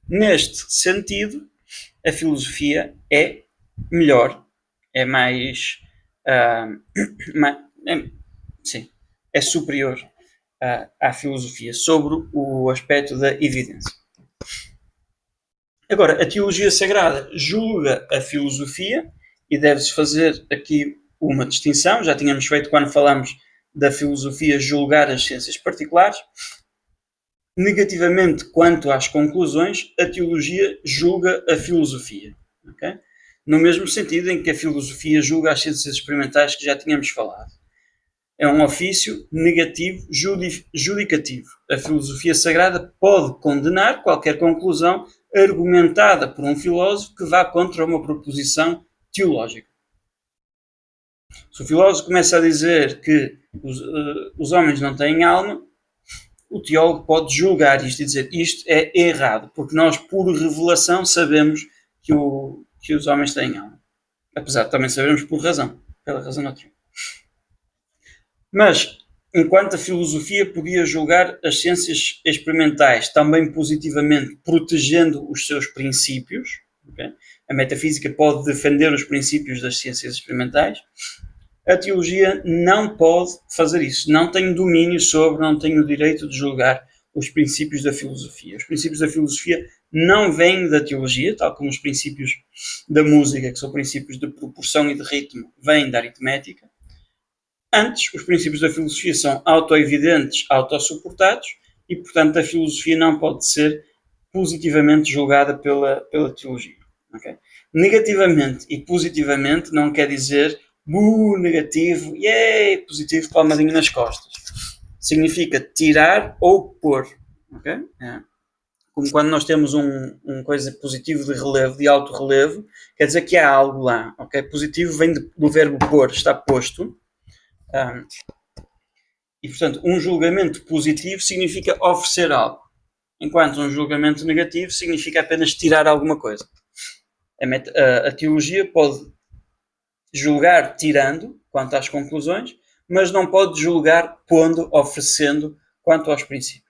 Neste sentido, a filosofia é melhor, é mais, sim, é superior à filosofia, sobre o aspecto da evidência. Agora, a teologia sagrada julga a filosofia e deve-se fazer aqui uma distinção. Já tínhamos feito quando falámos da filosofia julgar as ciências particulares. Negativamente, quanto às conclusões, a teologia julga a filosofia. Okay? No mesmo sentido em que a filosofia julga as ciências experimentais que já tínhamos falado. É um ofício negativo judicativo. A filosofia sagrada pode condenar qualquer conclusão argumentada por um filósofo que vá contra uma proposição teológica. Se o filósofo começa a dizer que os homens não têm alma, o teólogo pode julgar isto e dizer isto é errado, porque nós, por revelação, sabemos que os homens têm alma. Apesar de também sabermos pela razão natural. Mas, enquanto a filosofia podia julgar as ciências experimentais também positivamente, protegendo os seus princípios, okay? A metafísica pode defender os princípios das ciências experimentais, a teologia não pode fazer isso, não tem domínio sobre, não tem o direito de julgar os princípios da filosofia. Os princípios da filosofia não vêm da teologia, tal como os princípios da música, que são princípios de proporção e de ritmo, vêm da aritmética. Antes, os princípios da filosofia são autoevidentes, autossuportados, e, portanto, a filosofia não pode ser positivamente julgada pela teologia. Okay? Negativamente e positivamente não quer dizer negativo, positivo, palmadinho nas costas. Significa tirar ou pôr. Okay? Como quando nós temos um coisa positivo de relevo, de alto relevo, quer dizer que há algo lá. Okay? Positivo vem do verbo pôr, está posto. E, portanto, um julgamento positivo significa oferecer algo, enquanto um julgamento negativo significa apenas tirar alguma coisa. A teologia pode julgar tirando, quanto às conclusões, mas não pode julgar pondo, oferecendo, quanto aos princípios.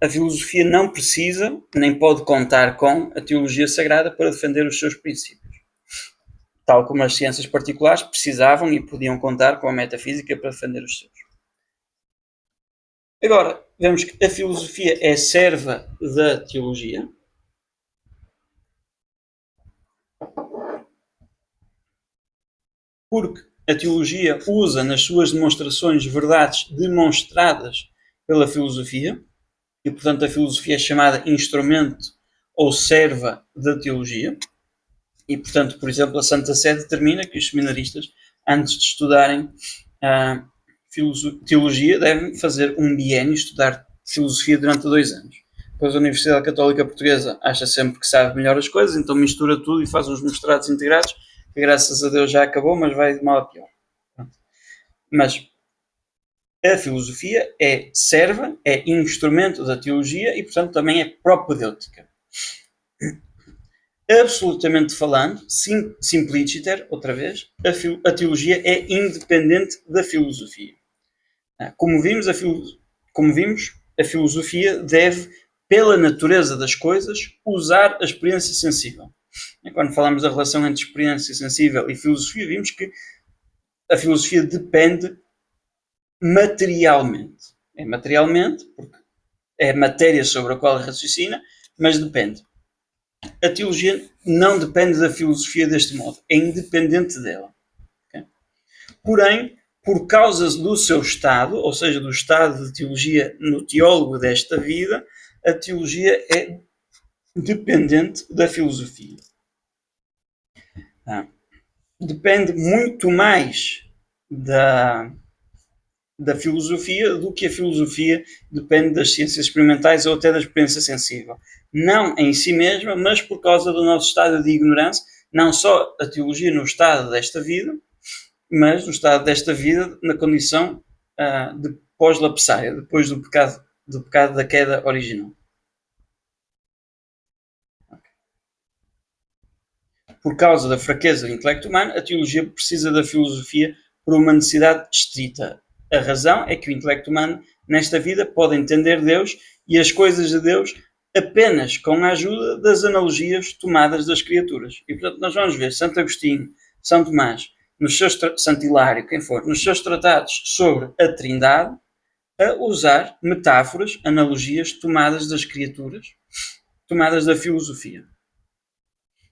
A filosofia não precisa, nem pode contar com a teologia sagrada para defender os seus princípios. Tal como as ciências particulares precisavam e podiam contar com a metafísica para defender os seus. Agora, vemos que a filosofia é serva da teologia. Porque a teologia usa nas suas demonstrações verdades demonstradas pela filosofia, e portanto a filosofia é chamada instrumento ou serva da teologia. E portanto, por exemplo, a Santa Sé determina que os seminaristas, antes de estudarem teologia, devem fazer um biênio, estudar filosofia durante 2 anos. Depois a Universidade Católica Portuguesa acha sempre que sabe melhor as coisas, então mistura tudo e faz uns mestrados integrados, que graças a Deus já acabou, mas vai de mal a pior. Mas a filosofia é serva, é instrumento da teologia e, portanto, também é propedêutica. Absolutamente falando, simpliciter, outra vez, a teologia é independente da filosofia. Como vimos, a filosofia deve, pela natureza das coisas, usar a experiência sensível. Quando falamos da relação entre experiência sensível e filosofia, vimos que a filosofia depende materialmente. É materialmente, porque é a matéria sobre a qual raciocina, mas depende. A teologia não depende da filosofia deste modo, é independente dela. Okay? Porém, por causa do seu estado, ou seja, do estado de teologia no teólogo desta vida, a teologia é dependente da filosofia. Depende muito mais da filosofia do que a filosofia depende das ciências experimentais ou até da experiência sensível. Não em si mesma, mas por causa do nosso estado de ignorância, não só a teologia no estado desta vida, mas no estado desta vida na condição de pós-lapsária, depois do pecado da queda original. Por causa da fraqueza do intelecto humano, a teologia precisa da filosofia por uma necessidade estrita. A razão é que o intelecto humano, nesta vida, pode entender Deus e as coisas de Deus apenas com a ajuda das analogias tomadas das criaturas. E, portanto, nós vamos ver Santo Agostinho, São Tomás nos seus Santo Hilário, quem for, nos seus tratados sobre a Trindade, a usar metáforas, analogias tomadas das criaturas, tomadas da filosofia.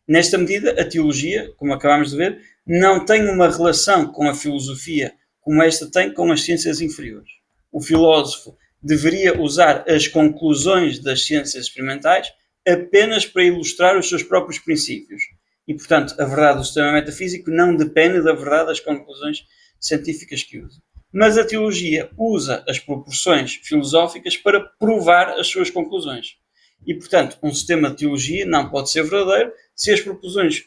Nesta medida, a teologia, como acabámos de ver, não tem uma relação com a filosofia como esta tem com as ciências inferiores. O filósofo deveria usar as conclusões das ciências experimentais apenas para ilustrar os seus próprios princípios. E, portanto, a verdade do sistema metafísico não depende da verdade das conclusões científicas que usa. Mas a teologia usa as proporções filosóficas para provar as suas conclusões. E, portanto, um sistema de teologia não pode ser verdadeiro se as proposições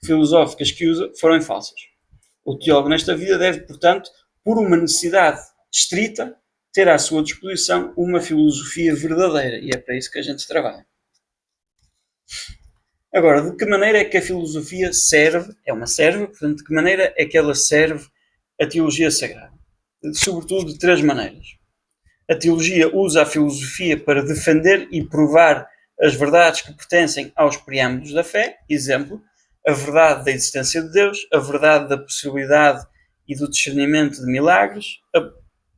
filosóficas que usa forem falsas. O teólogo nesta vida deve, portanto, por uma necessidade estrita, ter à sua disposição uma filosofia verdadeira. E é para isso que a gente trabalha. Agora, de que maneira é que a filosofia serve? Portanto, de que maneira é que ela serve a teologia sagrada? Sobretudo de três maneiras. A teologia usa a filosofia para defender e provar as verdades que pertencem aos preâmbulos da fé. Exemplo, a verdade da existência de Deus, a verdade da possibilidade e do discernimento de milagres,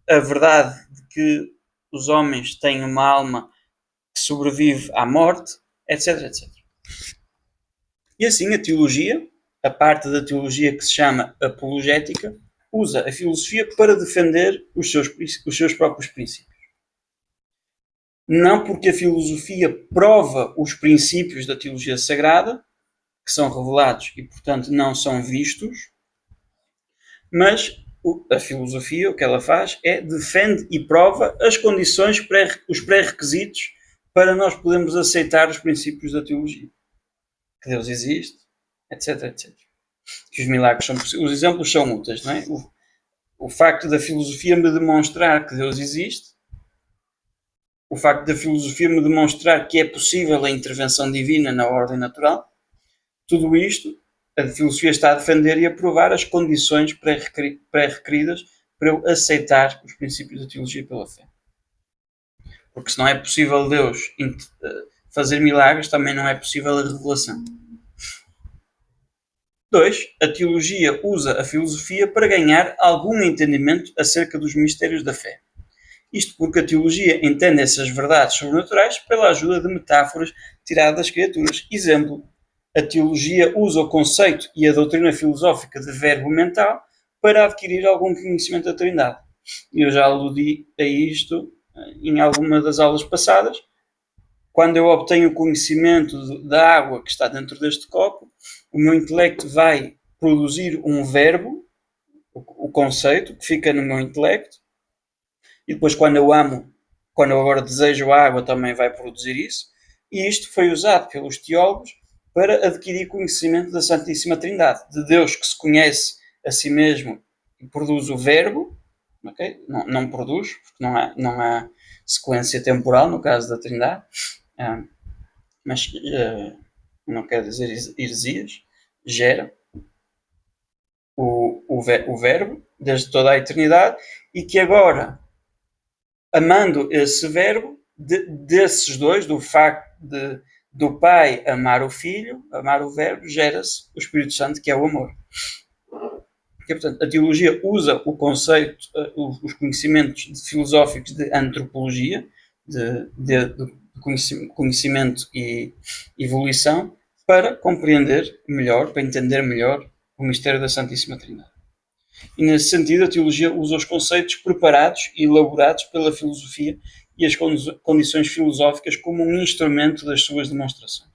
a verdade de que os homens têm uma alma que sobrevive à morte, etc, etc. E assim a teologia, a parte da teologia que se chama apologética, usa a filosofia para defender os seus próprios princípios. Não porque a filosofia prova os princípios da teologia sagrada, que são revelados e, portanto, não são vistos, mas a filosofia, o que ela faz é defende e prova as condições, os pré-requisitos para nós podermos aceitar os princípios da teologia. Que Deus existe, etc, etc. Que os milagres são possíveis. Os exemplos são úteis, não é? O facto da filosofia me demonstrar que Deus existe, o facto da filosofia me demonstrar que é possível a intervenção divina na ordem natural, tudo isto, a filosofia está a defender e a provar as condições pré-requeridas para eu aceitar os princípios da teologia pela fé. Porque se não é possível Deus fazer milagres, também não é possível a revelação. 2. A teologia usa a filosofia para ganhar algum entendimento acerca dos mistérios da fé. Isto porque a teologia entende essas verdades sobrenaturais pela ajuda de metáforas tiradas das criaturas. Exemplo, a teologia usa o conceito e a doutrina filosófica de verbo mental para adquirir algum conhecimento da Trindade. Eu já aludi a isto em alguma das aulas passadas. Quando eu obtenho conhecimento da água que está dentro deste copo, o meu intelecto vai produzir um verbo, o conceito, que fica no meu intelecto, e depois quando eu agora desejo a água, também vai produzir isso, e isto foi usado pelos teólogos para adquirir conhecimento da Santíssima Trindade, de Deus que se conhece a si mesmo e produz o verbo, okay? Não produz, porque não há sequência temporal no caso da Trindade, mas não quer dizer heresias, gera o verbo desde toda a eternidade, e que agora, amando esse verbo, desses dois, do facto do Pai amar o Filho, amar o verbo, gera-se o Espírito Santo, que é o amor. Porque, portanto, a teologia usa o conceito, os conhecimentos filosóficos de antropologia, de conhecimento e evolução, para compreender melhor, para entender melhor o mistério da Santíssima Trindade. E nesse sentido, a teologia usa os conceitos preparados e elaborados pela filosofia e as condições filosóficas como um instrumento das suas demonstrações.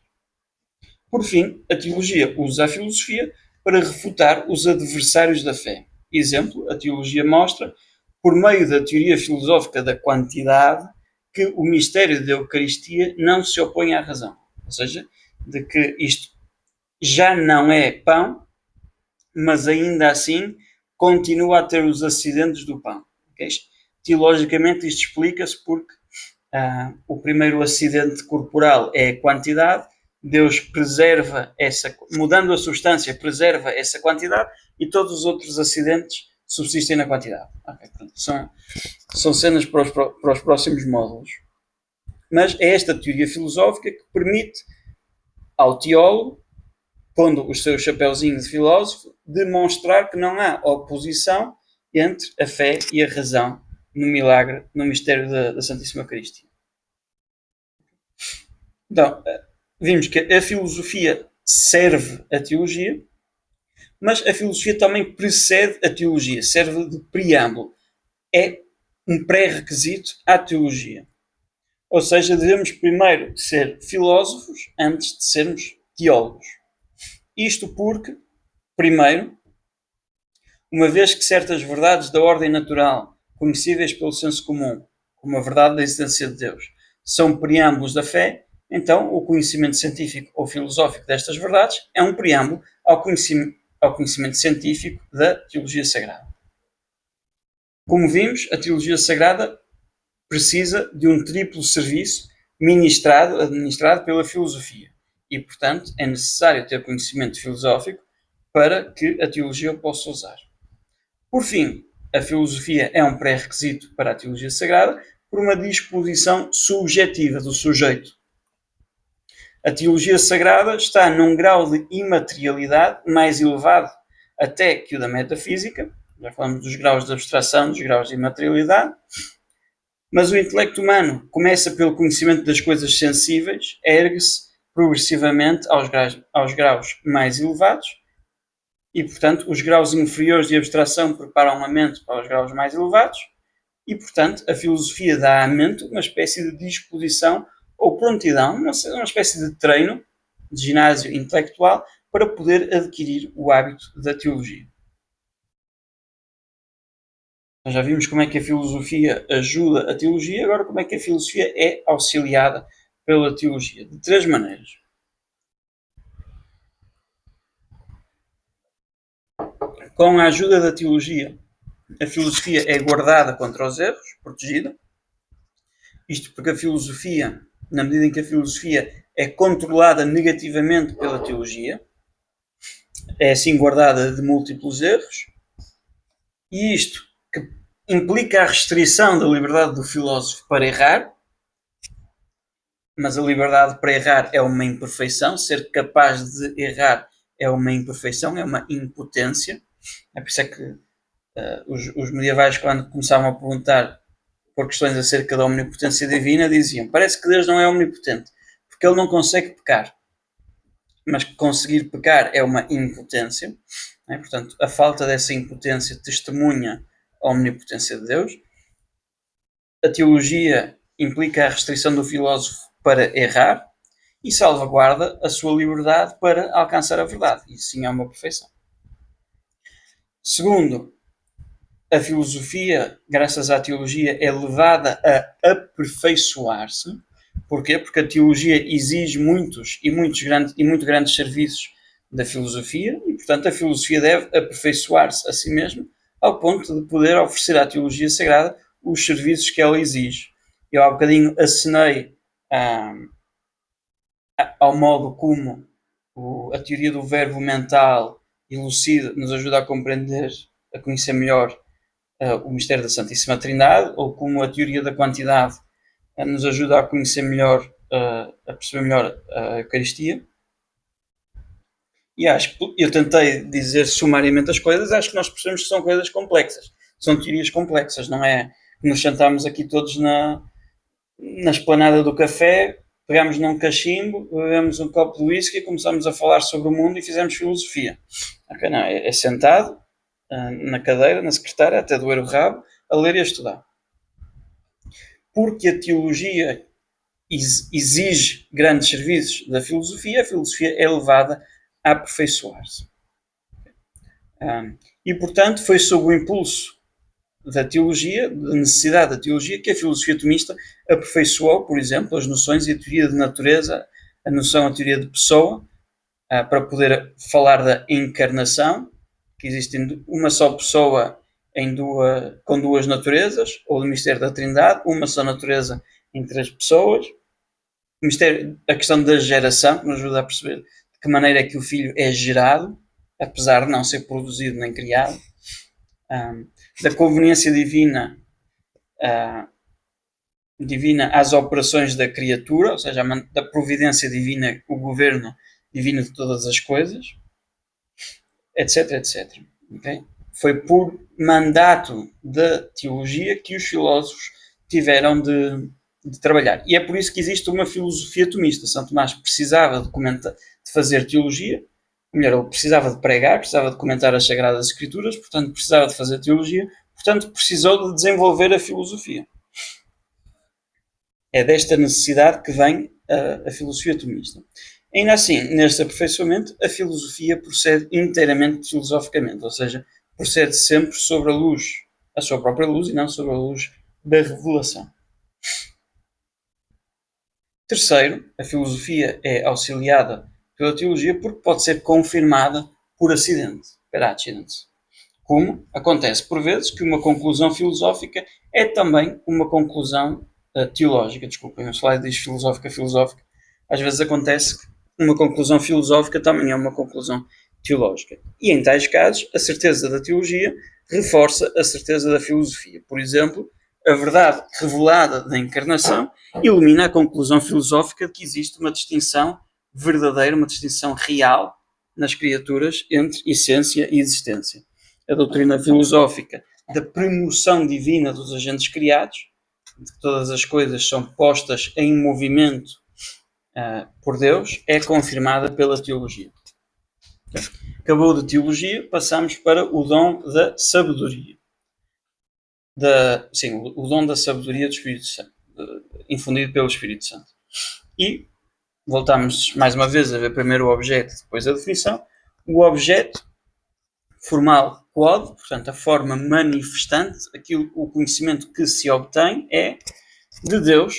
Por fim, a teologia usa a filosofia para refutar os adversários da fé. Exemplo, a teologia mostra, por meio da teoria filosófica da quantidade, que o mistério da Eucaristia não se opõe à razão. Ou seja, de que isto já não é pão, mas ainda assim continua a ter os acidentes do pão. Okay? Teologicamente isto explica-se porque o primeiro acidente corporal é a quantidade, Deus preserva mudando a substância, preserva essa quantidade, e todos os outros acidentes subsistem na quantidade. Okay, portanto, são cenas para os próximos módulos. Mas é esta teoria filosófica que permite ao teólogo pondo o seu chapeuzinho de filósofo, demonstrar que não há oposição entre a fé e a razão no milagre, no mistério da Santíssima Eucaristia. Então, vimos que a filosofia serve a teologia, mas a filosofia também precede a teologia, serve de preâmbulo. É um pré-requisito à teologia. Ou seja, devemos primeiro ser filósofos antes de sermos teólogos. Isto porque, primeiro, uma vez que certas verdades da ordem natural, conhecíveis pelo senso comum, como a verdade da existência de Deus, são preâmbulos da fé, então o conhecimento científico ou filosófico destas verdades é um preâmbulo ao conhecimento científico da teologia sagrada. Como vimos, a teologia sagrada precisa de um triplo serviço administrado pela filosofia. E, portanto, é necessário ter conhecimento filosófico para que a teologia o possa usar. Por fim, a filosofia é um pré-requisito para a teologia sagrada por uma disposição subjetiva do sujeito. A teologia sagrada está num grau de imaterialidade mais elevado até que o da metafísica. Já falamos dos graus de abstração, dos graus de imaterialidade. Mas o intelecto humano começa pelo conhecimento das coisas sensíveis, ergue-se progressivamente aos graus mais elevados e, portanto, os graus inferiores de abstração preparam a mente para os graus mais elevados e, portanto, a filosofia dá à mente uma espécie de disposição ou prontidão, uma espécie de treino, de ginásio intelectual, para poder adquirir o hábito da teologia. Nós já vimos como é que a filosofia ajuda a teologia, agora como é que a filosofia é auxiliada pela teologia. De três maneiras. Com a ajuda da teologia, a filosofia é guardada contra os erros, protegida. Isto porque a filosofia, na medida em que a filosofia é controlada negativamente pela teologia, é assim guardada de múltiplos erros. E isto que implica a restrição da liberdade do filósofo para errar, mas a liberdade para errar é uma imperfeição, ser capaz de errar é uma imperfeição, é uma impotência. É por isso é que os medievais, quando começavam a perguntar por questões acerca da omnipotência divina, diziam: parece que Deus não é omnipotente, porque ele não consegue pecar. Mas conseguir pecar é uma impotência. Portanto, a falta dessa impotência testemunha a omnipotência de Deus. A teologia implica a restrição do filósofo para errar e salvaguarda a sua liberdade para alcançar a verdade. Isso sim é uma perfeição. Segundo, a filosofia, graças à teologia, é levada a aperfeiçoar-se. Porquê? Porque a teologia exige muito grandes serviços da filosofia e, portanto, a filosofia deve aperfeiçoar-se a si mesma ao ponto de poder oferecer à teologia sagrada os serviços que ela exige. Eu há bocadinho acenei ao modo como a teoria do verbo mental elucida, nos ajuda a compreender, a conhecer melhor o mistério da Santíssima Trindade, ou como a teoria da quantidade nos ajuda a conhecer melhor, a perceber melhor a Eucaristia. E acho que eu tentei dizer sumariamente as coisas, acho que nós percebemos que são coisas complexas. São teorias complexas, não é que nos sentámos aqui todos na esplanada do café, pegámos num cachimbo, bebemos um copo de whisky, começamos a falar sobre o mundo e fizemos filosofia. Okay, não, é sentado na cadeira, na secretária, até doer o rabo, a ler e a estudar. Porque a teologia exige grandes serviços da filosofia, a filosofia é levada a aperfeiçoar-se. E, portanto, foi sob o impulso da teologia, da necessidade da teologia, que a filosofia tomista aperfeiçoou, por exemplo, as noções e a teoria de natureza, a teoria de pessoa, para poder falar da encarnação, que existe uma só pessoa com duas naturezas, ou do mistério da Trindade, uma só natureza em três pessoas. A questão da geração, que nos ajuda a perceber de que maneira é que o filho é gerado, apesar de não ser produzido nem criado. Da conveniência divina às operações da criatura, ou seja, da providência divina, o governo divina de todas as coisas, etc, etc. Okay? Foi por mandato da teologia que os filósofos tiveram de trabalhar. E é por isso que existe uma filosofia tomista. São Tomás precisava de fazer teologia, melhor, ele precisava de pregar, precisava de comentar as Sagradas Escrituras, portanto precisava de fazer teologia, portanto precisou de desenvolver a filosofia. É desta necessidade que vem a filosofia tomista. Ainda assim, neste aperfeiçoamento, a filosofia procede inteiramente filosoficamente, ou seja, procede sempre sobre a sua própria luz, e não sobre a luz da revelação. Terceiro, a filosofia é auxiliada pela teologia porque pode ser confirmada por acidente, per accidens. Como acontece por vezes que uma conclusão filosófica é também uma conclusão teológica. Desculpem, o slide diz filosófica. Às vezes acontece que uma conclusão filosófica também é uma conclusão teológica. E em tais casos, a certeza da teologia reforça a certeza da filosofia. Por exemplo, a verdade revelada da encarnação ilumina a conclusão filosófica de que existe uma distinção verdadeira, uma distinção real nas criaturas entre essência e existência. A doutrina filosófica da premoção divina dos agentes criados, de que todas as coisas são postas em movimento por Deus, é confirmada pela teologia. Acabou de teologia, passamos para o dom da sabedoria. O dom da sabedoria do Espírito Santo, infundido pelo Espírito Santo. E voltamos mais uma vez a ver primeiro o objeto, depois a definição. O objeto formal quod, portanto a forma manifestante, o conhecimento que se obtém é de Deus.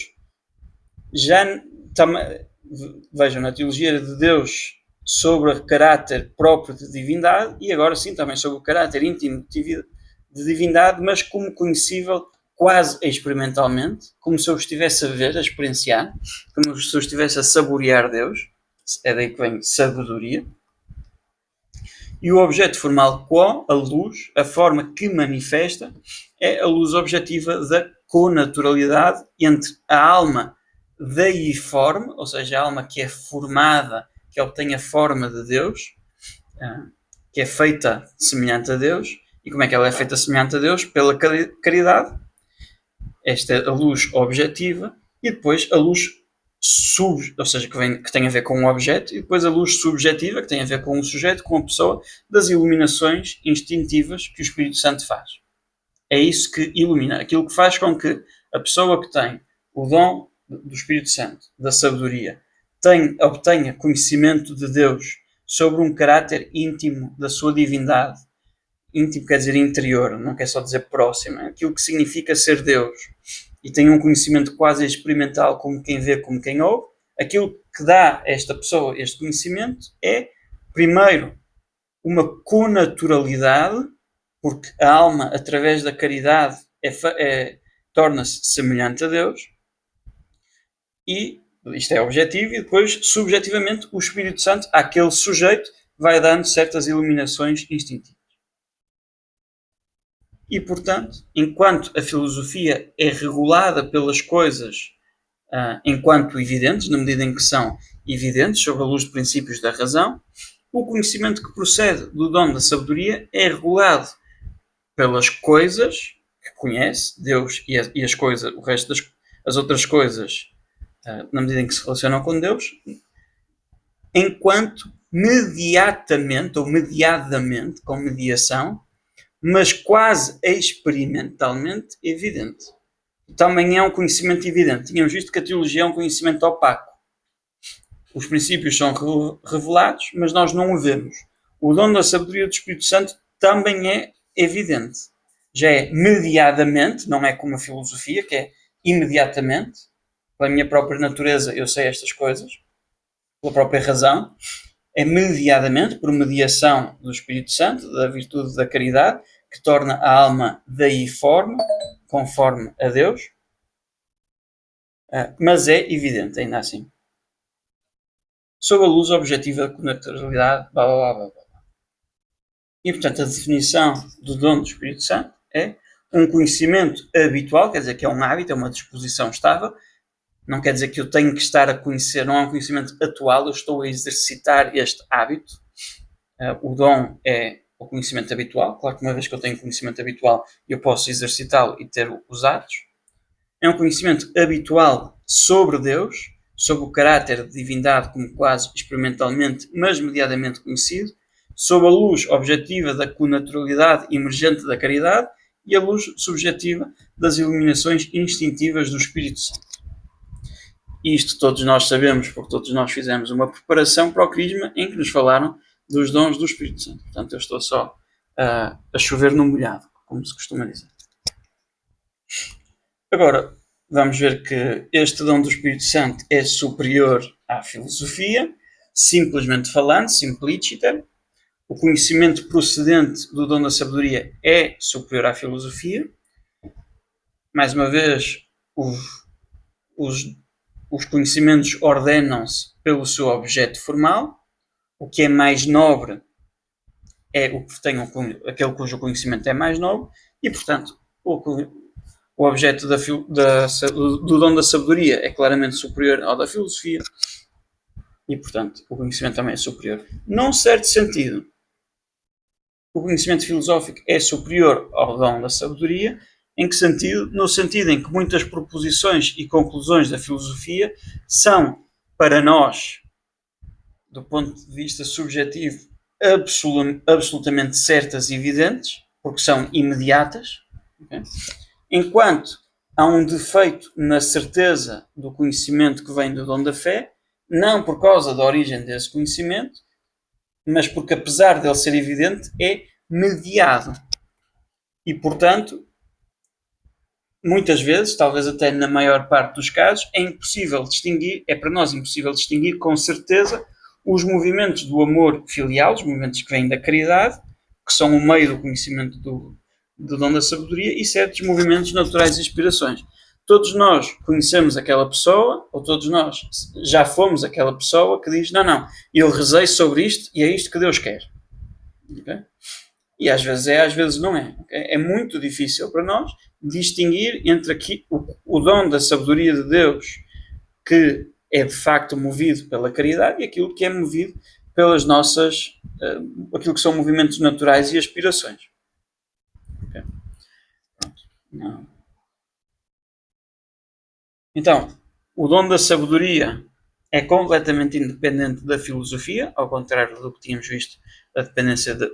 Vejam, na teologia de Deus sobre o caráter próprio de divindade e agora sim também sobre o caráter íntimo de divindade, mas como conhecível quase experimentalmente, como se eu estivesse a ver, a experienciar, como se eu estivesse a saborear Deus. É daí que vem sabedoria. E o objeto formal quo, a luz, a forma que manifesta, é a luz objetiva da conaturalidade entre a alma deiforme, ou seja, a alma que é formada, que obtém a forma de Deus, que é feita semelhante a Deus. E como é que ela é feita semelhante a Deus? Pela caridade. Esta é a luz objetiva. E depois a luz ou seja, que tem a ver com o objeto, e depois a luz subjetiva, que tem a ver com o sujeito, com a pessoa, das iluminações instintivas que o Espírito Santo faz. É isso que ilumina, aquilo que faz com que a pessoa que tem o dom do Espírito Santo, da sabedoria, obtenha conhecimento de Deus sobre um caráter íntimo da sua divindade. Íntimo quer dizer interior, não quer só dizer próximo, é aquilo que significa ser Deus. E tem um conhecimento quase experimental, como quem vê, como quem ouve. Aquilo que dá a esta pessoa este conhecimento é, primeiro, uma conaturalidade, porque a alma, através da caridade, torna-se semelhante a Deus. E isto é objetivo. E depois, subjetivamente, o Espírito Santo, àquele sujeito, vai dando certas iluminações instintivas. E, portanto, enquanto a filosofia é regulada pelas coisas enquanto evidentes, na medida em que são evidentes, sob a luz de princípios da razão, o conhecimento que procede do dom da sabedoria é regulado pelas coisas que conhece, Deus e as coisas, o resto das outras coisas, na medida em que se relacionam com Deus, enquanto mediatamente ou mediadamente, com mediação, mas quase experimentalmente evidente. Também é um conhecimento evidente. Tínhamos visto que a teologia é um conhecimento opaco. Os princípios são revelados, mas nós não o vemos. O dom da sabedoria do Espírito Santo também é evidente. Já é mediadamente, não é como a filosofia, que é imediatamente. Pela minha própria natureza eu sei estas coisas, pela própria razão. É mediadamente, por mediação do Espírito Santo, da virtude da caridade, que torna a alma deiforme, conforme a Deus, mas é evidente, ainda assim. Sob a luz objetiva da conaturalidade, blá blá blá blá. E, portanto, a definição do dom do Espírito Santo é um conhecimento habitual, quer dizer que é um hábito, é uma disposição estável, Não quer dizer que eu tenho que estar a conhecer, não é um conhecimento atual, eu estou a exercitar este hábito. O dom é o conhecimento habitual. Claro que uma vez que eu tenho conhecimento habitual, eu posso exercitá-lo e ter os atos. É um conhecimento habitual sobre Deus, sobre o caráter de divindade como quase experimentalmente, mas mediadamente conhecido, sob a luz objetiva da connaturalidade emergente da caridade e a luz subjetiva das iluminações instintivas do Espírito Santo. Isto todos nós sabemos, porque todos nós fizemos uma preparação para o Crisma em que nos falaram dos dons do Espírito Santo. Portanto, eu estou só a chover no molhado, como se costuma dizer. Agora, vamos ver que este dom do Espírito Santo é superior à filosofia, simplesmente falando, simpliciter. O conhecimento procedente do dom da sabedoria é superior à filosofia. Mais uma vez, os conhecimentos ordenam-se pelo seu objeto formal. O que é mais nobre é o que tem aquele cujo conhecimento é mais nobre e, portanto, o objeto do dom da sabedoria é claramente superior ao da filosofia e, portanto, o conhecimento também é superior. Num certo sentido, o conhecimento filosófico é superior ao dom da sabedoria. Em que sentido? No sentido em que muitas proposições e conclusões da filosofia são, para nós, do ponto de vista subjetivo, absolutamente certas e evidentes, porque são imediatas, okay? Enquanto há um defeito na certeza do conhecimento que vem do dom da fé, não por causa da origem desse conhecimento, mas porque, apesar dele ser evidente, é mediado. E, portanto, muitas vezes, talvez até na maior parte dos casos, é para nós impossível distinguir com certeza os movimentos do amor filial, os movimentos que vêm da caridade, que são o meio do conhecimento do dom da sabedoria, e certos movimentos naturais e inspirações. Todos nós conhecemos aquela pessoa, ou todos nós já fomos aquela pessoa que diz, não, eu rezei sobre isto e é isto que Deus quer. Okay? E às vezes é, às vezes não é. Okay? É muito difícil para nós distinguir entre o dom da sabedoria de Deus, que é de facto movido pela caridade, e aquilo que é movido pelas nossas, aquilo que são movimentos naturais e aspirações. Okay? Pronto. Não. Então, o dom da sabedoria é completamente independente da filosofia, ao contrário do que tínhamos visto,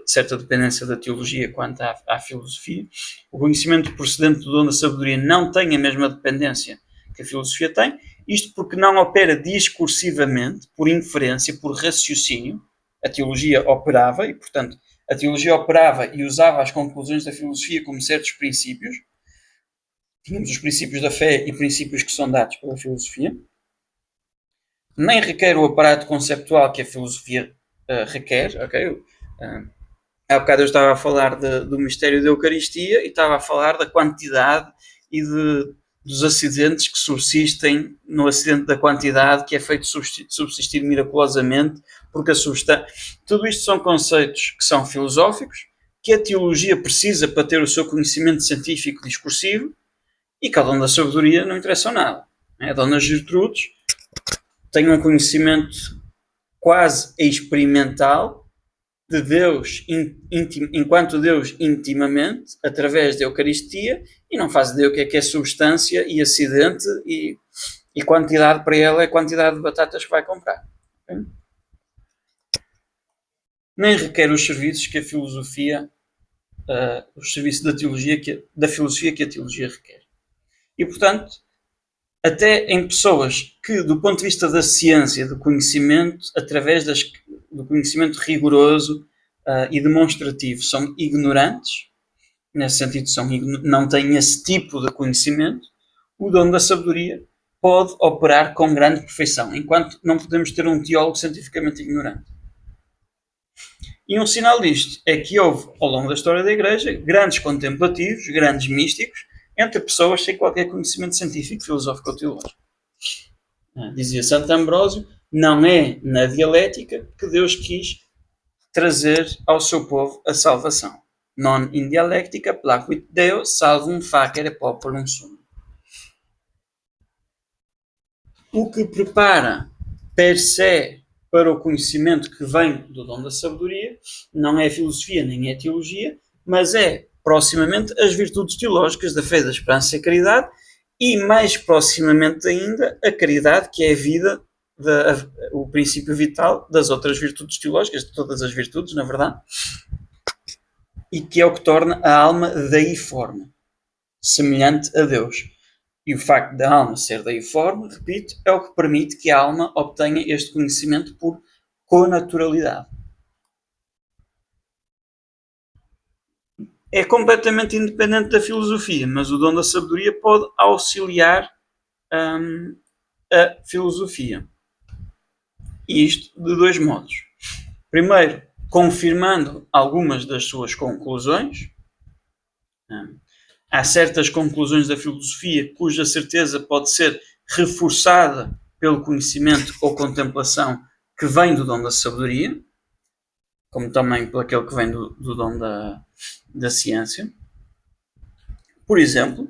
certa dependência da teologia quanto à filosofia. O conhecimento procedente do dom da sabedoria não tem a mesma dependência que a filosofia tem, isto porque não opera discursivamente, por inferência, por raciocínio. A teologia operava, e portanto a teologia operava e usava as conclusões da filosofia como certos princípios. Tínhamos os princípios da fé e princípios que são dados pela filosofia. Nem requer o aparato conceptual que a filosofia requer. Okay? Há bocado eu estava a falar do mistério da Eucaristia e estava a falar da quantidade e dos acidentes que subsistem no acidente da quantidade, que é feito subsistir miraculosamente, porque a substância... Tudo isto são conceitos que são filosóficos, que a teologia precisa para ter o seu conhecimento científico discursivo, e que ao dom da sabedoria não interessa nada. A Dona Gertrudes tem um conhecimento quase experimental de Deus, enquanto Deus intimamente, através da Eucaristia, e não faz ideia o que é substância e acidente, e quantidade para ela é a quantidade de batatas que vai comprar. Okay? Nem requer os serviços que a filosofia, os serviços da filosofia que a teologia requer. E, portanto, até em pessoas que, do ponto de vista da ciência, do conhecimento, através do conhecimento rigoroso e demonstrativo, são ignorantes, nesse sentido não têm esse tipo de conhecimento, o dom da sabedoria pode operar com grande perfeição, enquanto não podemos ter um teólogo cientificamente ignorante. E um sinal disto é que houve, ao longo da história da Igreja, grandes contemplativos, grandes místicos, entre pessoas sem qualquer conhecimento científico, filosófico ou teológico. Dizia Santo Ambrósio, não é na dialética que Deus quis trazer ao seu povo a salvação. Non in dialectica placuit Deo salvum facere populum sum. o que prepara per se para o conhecimento que vem do dom da sabedoria não é a filosofia nem é a teologia, mas é proximamente as virtudes teológicas da fé, da esperança e a caridade, e mais proximamente ainda a caridade, que é a vida, o princípio vital das outras virtudes teológicas, de todas as virtudes, na verdade, e que é o que torna a alma deiforme, semelhante a Deus. E o facto da alma ser deiforme, repito, é o que permite que a alma obtenha este conhecimento por connaturalidade. É completamente independente da filosofia, mas o dom da sabedoria pode auxiliar a filosofia. E isto de dois modos. Primeiro, confirmando algumas das suas conclusões. Há certas conclusões da filosofia cuja certeza pode ser reforçada pelo conhecimento ou contemplação que vem do dom da sabedoria, como também por aquele que vem do dom da ciência. Por exemplo,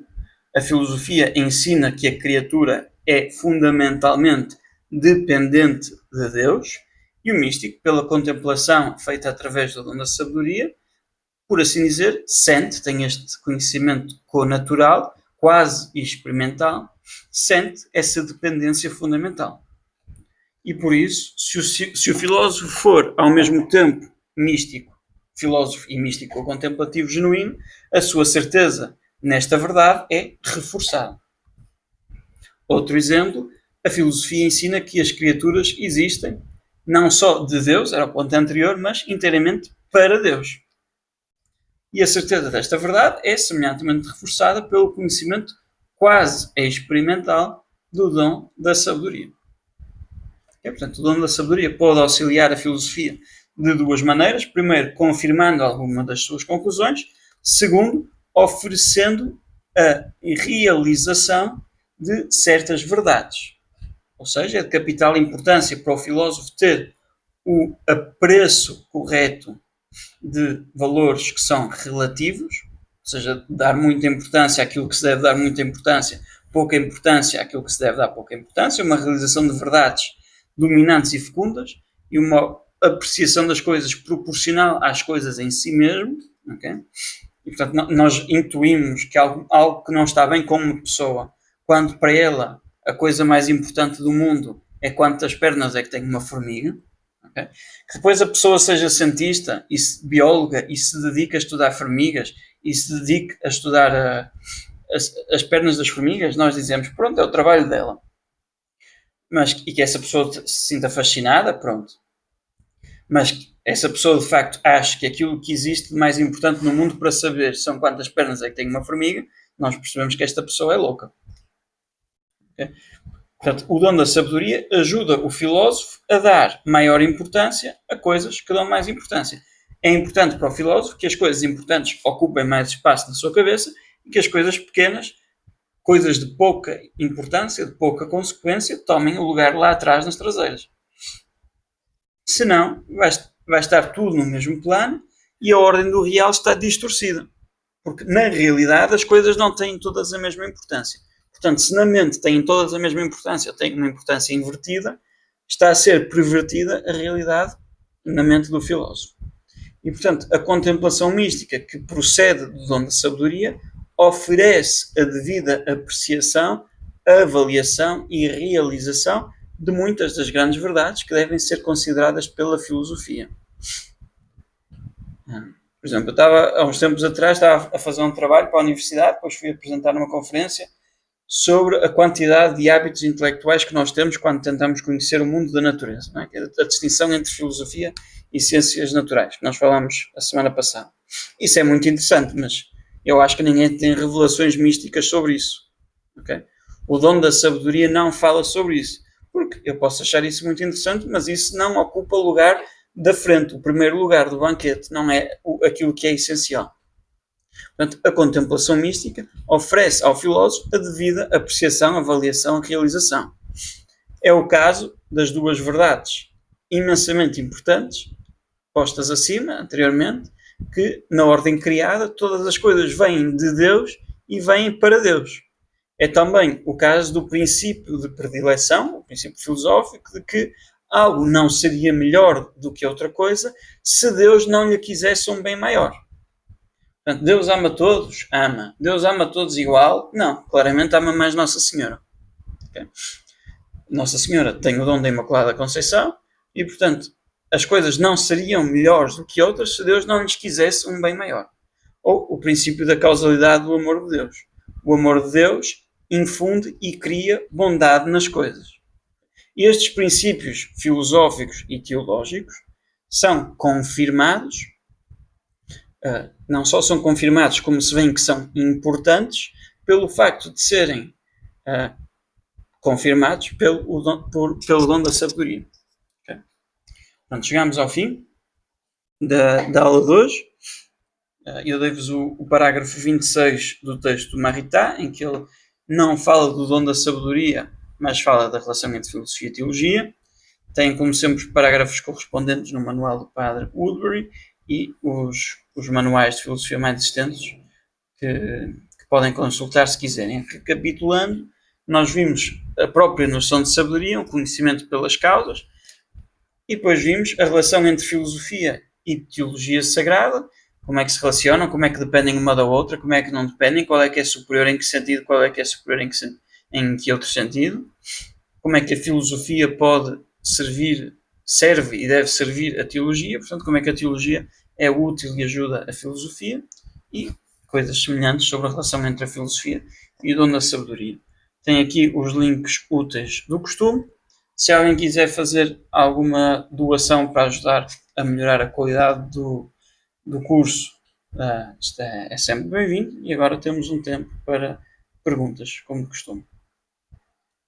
a filosofia ensina que a criatura é fundamentalmente dependente de Deus, e o místico, pela contemplação feita através do dom da sabedoria, por assim dizer, sente, tem este conhecimento connatural, quase experimental, sente essa dependência fundamental. E por isso, se o filósofo for ao mesmo tempo místico, filósofo e místico ou contemplativo genuíno, a sua certeza nesta verdade é reforçada. Outro exemplo, a filosofia ensina que as criaturas existem não só de Deus, era o ponto anterior, mas inteiramente para Deus. E a certeza desta verdade é semelhantemente reforçada pelo conhecimento quase experimental do dom da sabedoria. Portanto, o dom da sabedoria pode auxiliar a filosofia de duas maneiras. Primeiro, confirmando alguma das suas conclusões. Segundo, oferecendo a realização de certas verdades. Ou seja, é de capital importância para o filósofo ter o apreço correto de valores que são relativos, ou seja, dar muita importância àquilo que se deve dar muita importância, pouca importância àquilo que se deve dar pouca importância, uma realização de verdades dominantes e fecundas e uma apreciação das coisas proporcional às coisas em si mesmo, okay? E portanto nós intuímos que algo que não está bem com uma pessoa, quando para ela a coisa mais importante do mundo é quantas pernas é que tem uma formiga, okay? Que depois a pessoa seja cientista e bióloga e se dedique a estudar formigas e se dedique a estudar as pernas das formigas, nós dizemos, pronto, é o trabalho dela. E que essa pessoa se sinta fascinada, pronto. Mas que essa pessoa de facto acha que aquilo que existe de mais importante no mundo para saber são quantas pernas é que tem uma formiga, nós percebemos que esta pessoa é louca. Okay? Portanto, o dom da sabedoria ajuda o filósofo a dar maior importância a coisas que dão mais importância. É importante para o filósofo que as coisas importantes ocupem mais espaço na sua cabeça e que as coisas pequenas, coisas de pouca importância, de pouca consequência, tomem o lugar lá atrás nas traseiras. Senão, vai estar tudo no mesmo plano e a ordem do real está distorcida. Porque, na realidade, as coisas não têm todas a mesma importância. Portanto, se na mente têm todas a mesma importância, ou têm uma importância invertida, está a ser pervertida a realidade na mente do filósofo. E, portanto, a contemplação mística que procede do dom da sabedoria oferece a devida apreciação, avaliação e realização de muitas das grandes verdades que devem ser consideradas pela filosofia. Por exemplo, eu estava, há uns tempos atrás, estava a fazer um trabalho para a universidade, depois fui apresentar numa conferência sobre a quantidade de hábitos intelectuais que nós temos quando tentamos conhecer o mundo da natureza, não é? A distinção entre filosofia e ciências naturais, que nós falámos a semana passada. Isso é muito interessante, mas eu acho que ninguém tem revelações místicas sobre isso. Okay? O dom da sabedoria não fala sobre isso, porque eu posso achar isso muito interessante, mas isso não ocupa o lugar da frente, o primeiro lugar do banquete, não é aquilo que é essencial. Portanto, a contemplação mística oferece ao filósofo a devida apreciação, avaliação e realização. É o caso das duas verdades imensamente importantes, postas acima, anteriormente, que na ordem criada todas as coisas vêm de Deus e vêm para Deus. É também o caso do princípio de predileção, o princípio filosófico de que algo não seria melhor do que outra coisa se Deus não lhe quisesse um bem maior. Portanto, Deus ama todos? Ama. Deus ama todos igual? Não. Claramente ama mais Nossa Senhora. Okay? Nossa Senhora tem o dom da Imaculada Conceição e, portanto, as coisas não seriam melhores do que outras se Deus não lhes quisesse um bem maior. Ou o princípio da causalidade do amor de Deus. O amor de Deus infunde e cria bondade nas coisas. E estes princípios filosóficos e teológicos são confirmados, não só são confirmados, como se vê que são importantes, pelo facto de serem confirmados pelo dom da sabedoria. Okay? Pronto, chegamos ao fim da aula de hoje. Eu dei-vos o parágrafo 26 do texto do Maritain, em que ele não fala do dom da sabedoria, mas fala da relação entre filosofia e teologia. Tem, como sempre, os parágrafos correspondentes no manual do Padre Woodbury e os manuais de filosofia mais existentes que podem consultar se quiserem. Recapitulando, nós vimos a própria noção de sabedoria, um conhecimento pelas causas, e depois vimos a relação entre filosofia e teologia sagrada, como é que se relacionam, como é que dependem uma da outra, como é que não dependem, qual é que é superior em que sentido, qual é que é superior em que outro sentido, como é que a filosofia pode serve e deve servir a teologia, portanto, como é que a teologia é útil e ajuda a filosofia, e coisas semelhantes sobre a relação entre a filosofia e o dom da sabedoria. Tem aqui os links úteis do costume. Se alguém quiser fazer alguma doação para ajudar a melhorar a qualidade do curso, isto é sempre bem-vindo. E agora temos um tempo para perguntas, como de costume.